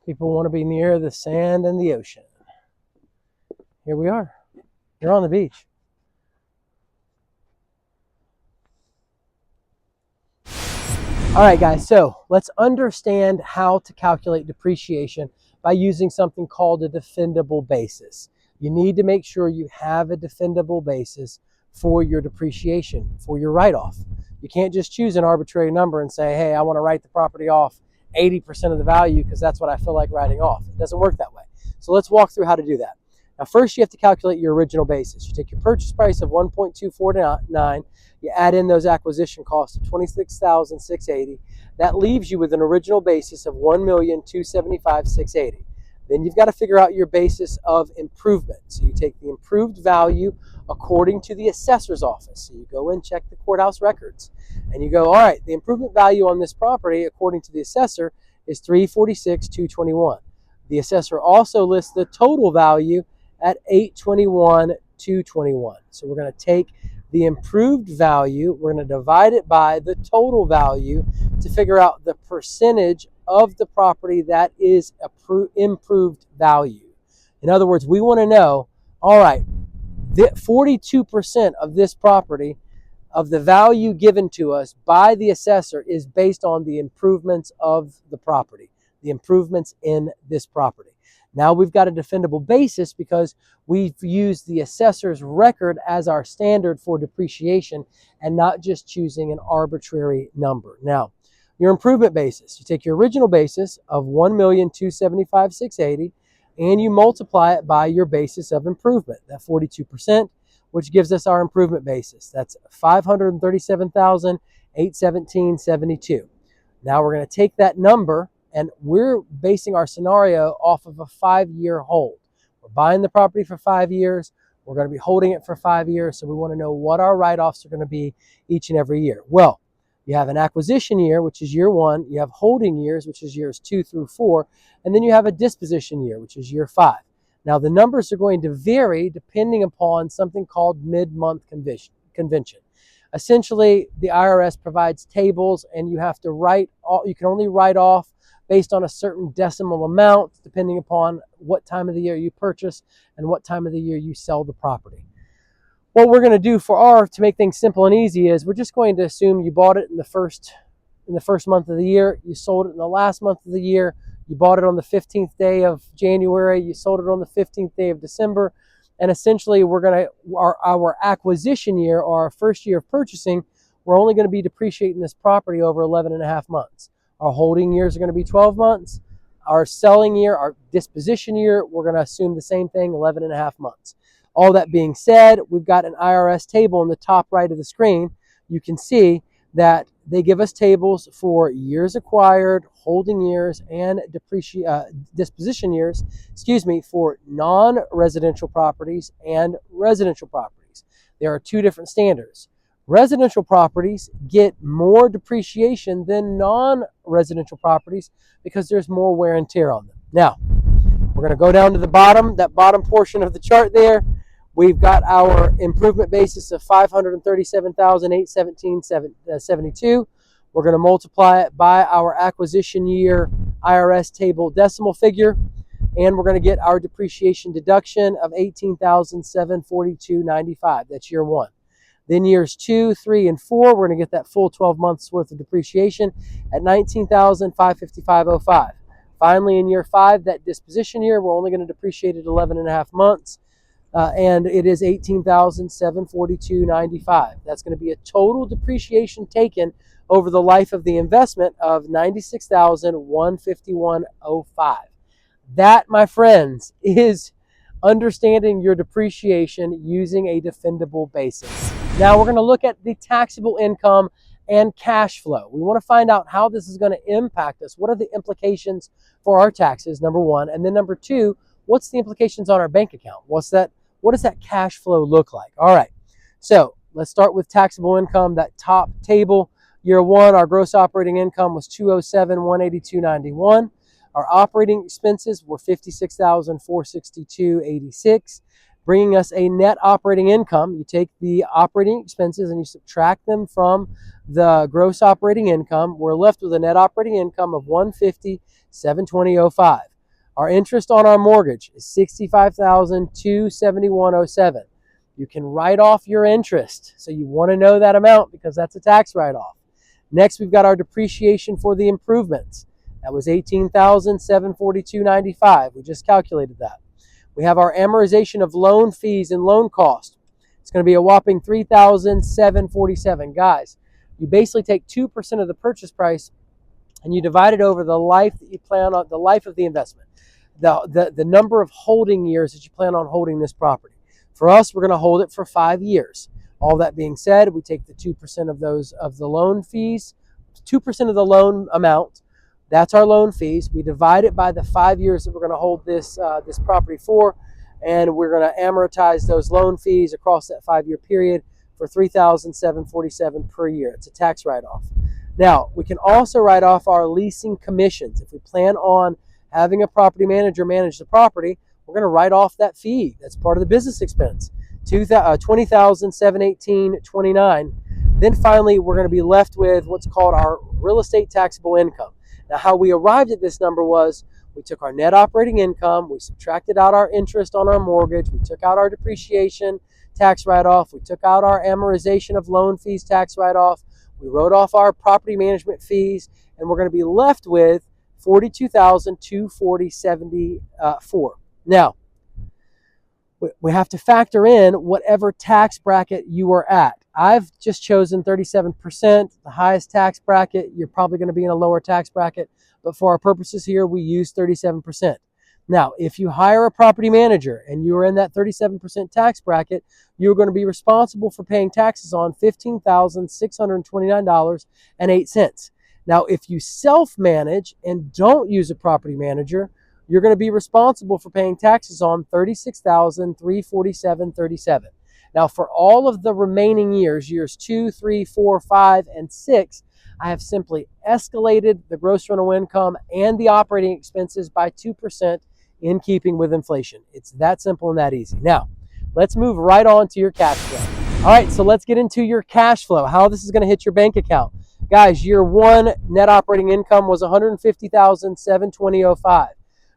People want to be near the sand and the ocean. Here we are. You're on the beach. All right, guys, so let's understand how to calculate depreciation by using something called a defendable basis. You need to make sure you have a defendable basis for your depreciation, for your write-off. You can't just choose an arbitrary number and say, hey, I want to write the property off 80% of the value because that's what I feel like writing off. It doesn't work that way. So let's walk through how to do that. Now, first you have to calculate your original basis. You take your purchase price of $1.249, you add in those acquisition costs of $26,680. That leaves you with an original basis of $1,275,680. Then you've got to figure out your basis of improvement. So you take the improved value according to the assessor's office. So you go and check the courthouse records, and you go, all right, the improvement value on this property according to the assessor is $346,221. The assessor also lists the total value at $821,221. So we're going to take the improved value, we're going to divide it by the total value to figure out the percentage of the property that is improved value. In other words, we want to know, all right, 42% of this property, of the value given to us by the assessor, is based on the improvements of the property, the improvements in this property. Now we've got a defendable basis because we've used the assessor's record as our standard for depreciation and not just choosing an arbitrary number. Now, your improvement basis, you take your original basis of $1,275,680 and you multiply it by your basis of improvement, that 42%, which gives us our improvement basis. That's $537,817.72. Now we're going to take that number, and we're basing our scenario off of a 5-year hold. We're buying the property for 5 years. We're going to be holding it for 5 years. So we want to know what our write-offs are going to be each and every year. Well, you have an acquisition year, which is year 1. You have holding years, which is years 2 through 4. And then you have a disposition year, which is year 5. Now, the numbers are going to vary depending upon something called mid-month convention. Essentially, the IRS provides tables, and you have to you can only write off based on a certain decimal amount, depending upon what time of the year you purchase and what time of the year you sell the property. What we're going to do to make things simple and easy is we're just going to assume you bought it in the first month of the year, you sold it in the last month of the year, you bought it on the 15th day of January, you sold it on the 15th day of December, and essentially our acquisition year, or our first year of purchasing, we're only going to be depreciating this property over 11 and a half months. Our holding years are going to be 12 months. Our selling year, our disposition year, we're going to assume the same thing, 11 and a half months. All that being said, we've got an IRS table in the top right of the screen. You can see that they give us tables for years acquired, holding years, and disposition years, for non-residential properties and residential properties. There are two different standards. Residential properties get more depreciation than non-residential properties because there's more wear and tear on them. Now, we're going to go down to the bottom, that bottom portion of the chart there. We've got our improvement basis of $537,817.72. We're going to multiply it by our acquisition year IRS table decimal figure, and we're going to get our depreciation deduction of $18,742.95. That's year 1. Then years 2, 3, and 4, we're going to get that full 12 months worth of depreciation at $19,555.05. Finally, in year 5, that disposition year, we're only going to depreciate it 11 and a half months, and it is $18,742.95. That's going to be a total depreciation taken over the life of the investment of $96,151.05. That, my friends, is understanding your depreciation using a defendable basis. Now we're going to look at the taxable income and cash flow. We want to find out how this is going to impact us. What are the implications for our taxes, number 1? And then number 2, what's the implications on our bank account? What does that cash flow look like? All right, so let's start with taxable income, that top table. Year one, our gross operating income was $207,182.91. Our operating expenses were $56,462.86, bringing us a net operating income. You take the operating expenses and you subtract them from the gross operating income. We're left with a net operating income of $150,720.05. Our interest on our mortgage is $65,271.07. You can write off your interest, so you want to know that amount because that's a tax write-off. Next, we've got our depreciation for the improvements. That was $18,742.95. We just calculated that. We have our amortization of loan fees and loan cost. It's going to be a whopping $3,747. Guys, you basically take 2% of the purchase price and you divide it over the life that you plan on, the life of the investment, the number of holding years that you plan on holding this property. For us, we're going to hold it for 5 years. All that being said, we take the 2% of the loan fees, 2% of the loan amount. That's our loan fees. We divide it by the 5 years that we're going to hold this property for, and we're going to amortize those loan fees across that 5-year period for $3,747 per year. It's a tax write-off. Now, we can also write off our leasing commissions. If we plan on having a property manager manage the property, we're going to write off that fee. That's part of the business expense. $20,718.29. Then finally, we're going to be left with what's called our real estate taxable income. Now, how we arrived at this number was we took our net operating income, we subtracted out our interest on our mortgage, we took out our depreciation tax write-off, we took out our amortization of loan fees tax write-off, we wrote off our property management fees, and we're going to be left with $42,240.74. Now, we have to factor in whatever tax bracket you are at. I've just chosen 37%, the highest tax bracket. You're probably going to be in a lower tax bracket, but for our purposes here, we use 37%. Now, if you hire a property manager and you are in that 37% tax bracket, you're going to be responsible for paying taxes on $15,629.08. Now, if you self-manage and don't use a property manager, you're going to be responsible for paying taxes on $36,347.37. Now, for all of the remaining years, years 2, 3, 4, 5, and 6, I have simply escalated the gross rental income and the operating expenses by 2% in keeping with inflation. It's that simple and that easy. Now, let's move right on to your cash flow. All right, so let's get into your cash flow, how this is going to hit your bank account. Guys, year one net operating income was $150,720.05.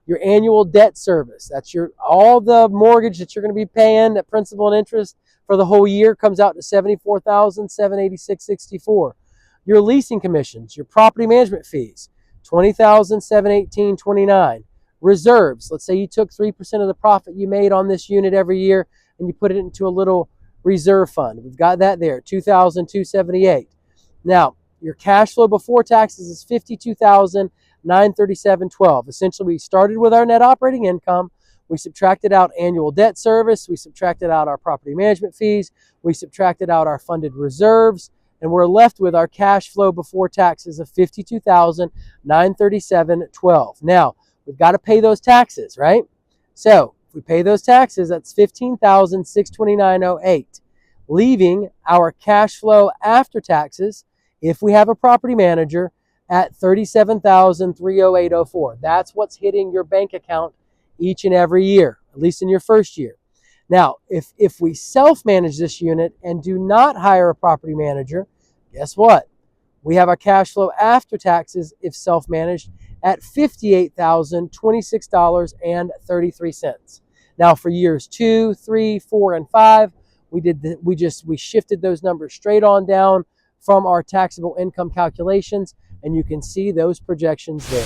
Your annual debt service, that's all the mortgage that you're going to be paying, that principal and interest for the whole year, comes out to $74,786.64. Your leasing commissions, your property management fees, $20,718.29. Reserves, let's say you took 3% of the profit you made on this unit every year and you put it into a little reserve fund. We've got that there, $2,278. Now, your cash flow before taxes is $52,937.12. Essentially, we started with our net operating income. We subtracted out annual debt service. We subtracted out our property management fees. We subtracted out our funded reserves. And we're left with our cash flow before taxes of $52,937.12. Now, we've got to pay those taxes, right? So, if we pay those taxes, that's $15,629.08, leaving our cash flow after taxes, if we have a property manager, at $37,308.04. That's what's hitting your bank account each and every year, at least in your first year. Now, if we self-manage this unit and do not hire a property manager, guess what? We have our cash flow after taxes, if self-managed, at $58,026.33. Now, for years 2, 3, 4, and 5, we shifted those numbers straight on down from our taxable income calculations, and you can see those projections there.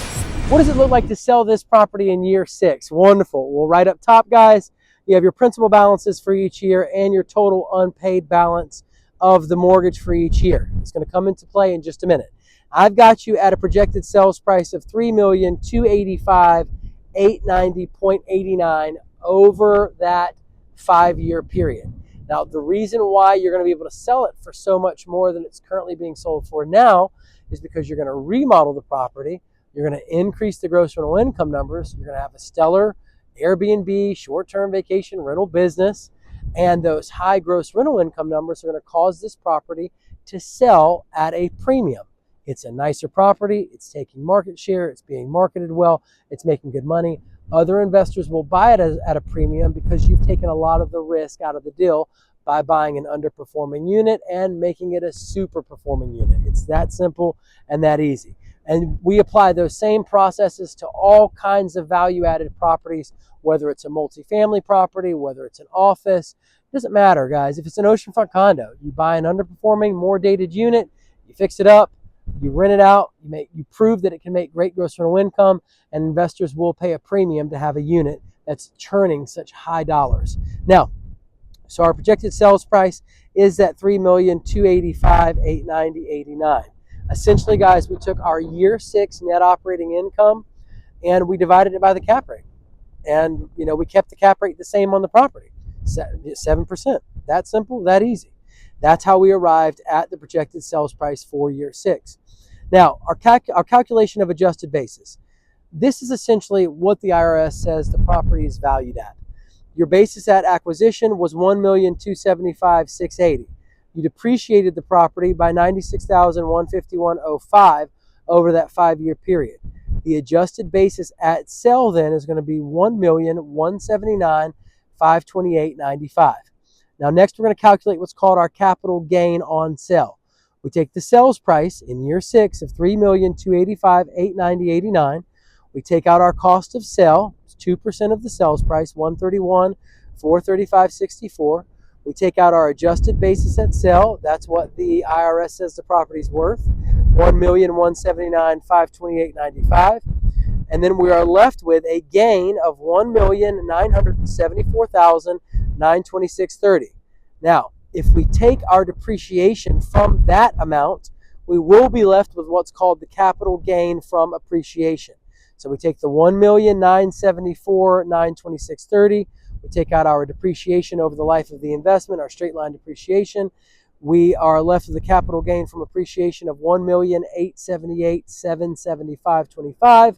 What does it look like to sell this property in year 6? Wonderful. Well, right up top, guys, you have your principal balances for each year and your total unpaid balance of the mortgage for each year. It's going to come into play in just a minute. I've got you at a projected sales price of $3,285,890.89 over that 5-year period. Now, the reason why you're going to be able to sell it for so much more than it's currently being sold for now is because you're going to remodel the property, you're going to increase the gross rental income numbers, you're going to have a stellar Airbnb, short-term vacation rental business, and those high gross rental income numbers are going to cause this property to sell at a premium. It's a nicer property, it's taking market share, it's being marketed well, it's making good money. Other investors will buy it at a premium because you've taken a lot of the risk out of the deal by buying an underperforming unit and making it a super performing unit. It's that simple and that easy. And we apply those same processes to all kinds of value-added properties, whether it's a multifamily property, whether it's an office. It doesn't matter, guys. If it's an oceanfront condo, you buy an underperforming, more dated unit, you fix it up, you rent it out, you prove that it can make great gross rental income, and investors will pay a premium to have a unit that's churning such high dollars. Now, so our projected sales price is that $3,285,890.89. Essentially, guys, we took our year 6 net operating income and we divided it by the cap rate. And, we kept the cap rate the same on the property, 7%. That simple, that easy. That's how we arrived at the projected sales price for year 6. Now, our calculation of adjusted basis. This is essentially what the IRS says the property is valued at. Your basis at acquisition was $1,275,680. You depreciated the property by $96,151.05 over that 5-year period. The adjusted basis at sale then is going to be $1,179,528.95. Now next we're going to calculate what's called our capital gain on sale. We take the sales price in year 6 of $3,285,890.89. We take out our cost of sale, 2% of the sales price, $131,435.64. We take out our adjusted basis at sale. That's what the IRS says the property's worth, $1,179,528.95. And then we are left with a gain of $1,974,926.30. Now, if we take our depreciation from that amount, we will be left with what's called the capital gain from appreciation. So we take the $1,974,926.30. We take out our depreciation over the life of the investment, our straight line depreciation. We are left with a capital gain from appreciation of $1,878,775.25.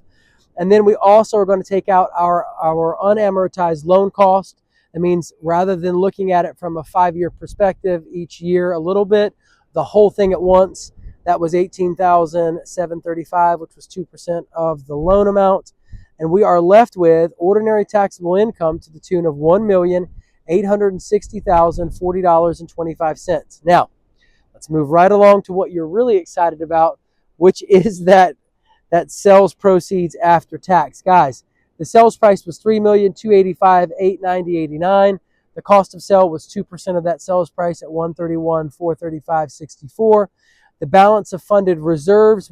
And then we also are going to take out our unamortized loan cost. That means rather than looking at it from a 5-year perspective, each year a little bit, the whole thing at once, that was $18,735, which was 2% of the loan amount. And we are left with ordinary taxable income to the tune of $1,860,040.25. Now, let's move right along to what you're really excited about, which is that sales proceeds after tax. Guys, the sales price was $3,285,890.89. The cost of sale was 2% of that sales price at $131,435.64. The balance of funded reserves,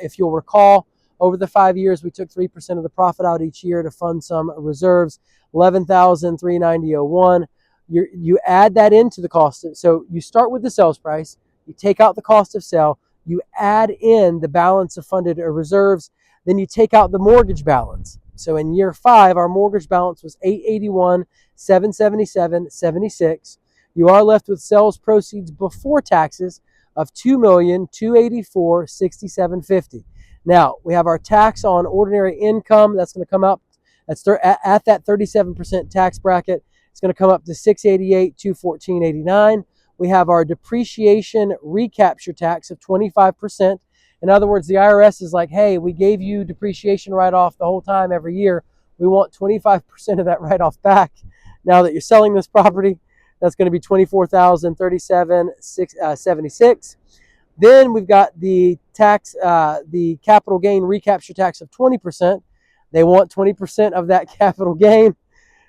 if you'll recall, over the 5 years, we took 3% of the profit out each year to fund some reserves, $11,390.01. You add that into the cost. So you start with the sales price, you take out the cost of sale, you add in the balance of funded reserves, then you take out the mortgage balance. So in year 5, our mortgage balance was $881,777.76. You are left with sales proceeds before taxes of $2,284,6750. Now, we have our tax on ordinary income. That's going to come up, at that 37% tax bracket. It's going to come up to $688,214.89. We have our depreciation recapture tax of 25%. In other words, the IRS is like, hey, we gave you depreciation write-off the whole time every year. We want 25% of that write-off back now that you're selling this property. That's going to be $24,037.76. Then we've got the capital gain recapture tax of 20%. They want 20% of that capital gain.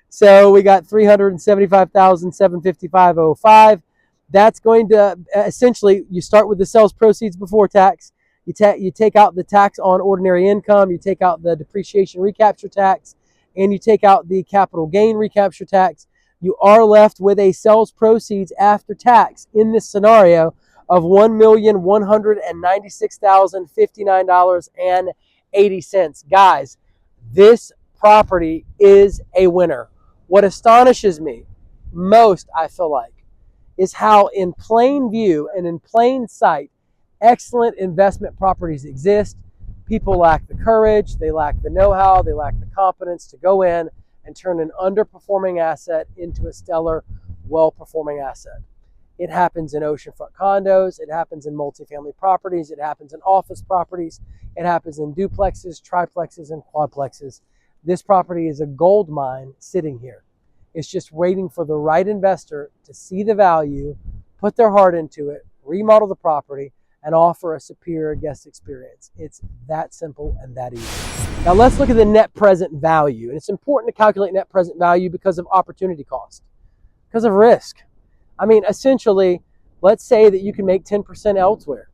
So we got $375,755.05. That's going to essentially, you start with the sales proceeds before tax. You take out the tax on ordinary income. You take out the depreciation recapture tax, and you take out the capital gain recapture tax. You are left with a sales proceeds after tax in this scenario of $1,196,059.80. Guys, this property is a winner. What astonishes me most, I feel like, is how in plain view and in plain sight, excellent investment properties exist. People lack the courage, they lack the know-how, they lack the competence to go in and turn an underperforming asset into a stellar, well-performing asset. It happens in oceanfront condos. It happens in multifamily properties. It happens in office properties. It happens in duplexes, triplexes, and quadplexes. This property is a gold mine sitting here. It's just waiting for the right investor to see the value, put their heart into it, remodel the property, and offer a superior guest experience. It's that simple and that easy. Now let's look at the net present value. And it's important to calculate net present value because of opportunity cost, because of risk. I mean, essentially, let's say that you can make 10% elsewhere.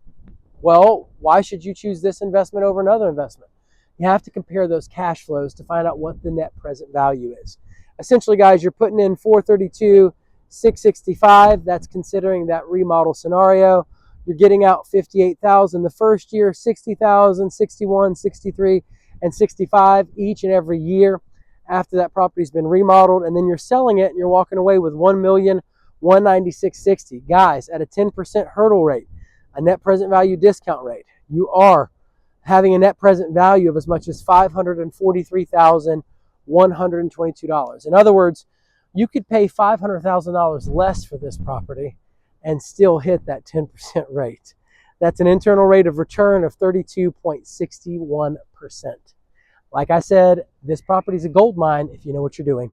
Well, why should you choose this investment over another investment? You have to compare those cash flows to find out what the net present value is. Essentially, guys, you're putting in $432,665. That's considering that remodel scenario. You're getting out $58,000 the first year, $60,000, $61,000, $63,000, and $65,000 each and every year after that property's been remodeled, and then you're selling it and you're walking away with $1,196,60. Guys, at a 10% hurdle rate, a net present value discount rate, you are having a net present value of as much as $543,122. In other words, you could pay $500,000 less for this property and still hit that 10% rate. That's an internal rate of return of 32.61%. Like I said, this property is a gold mine if you know what you're doing.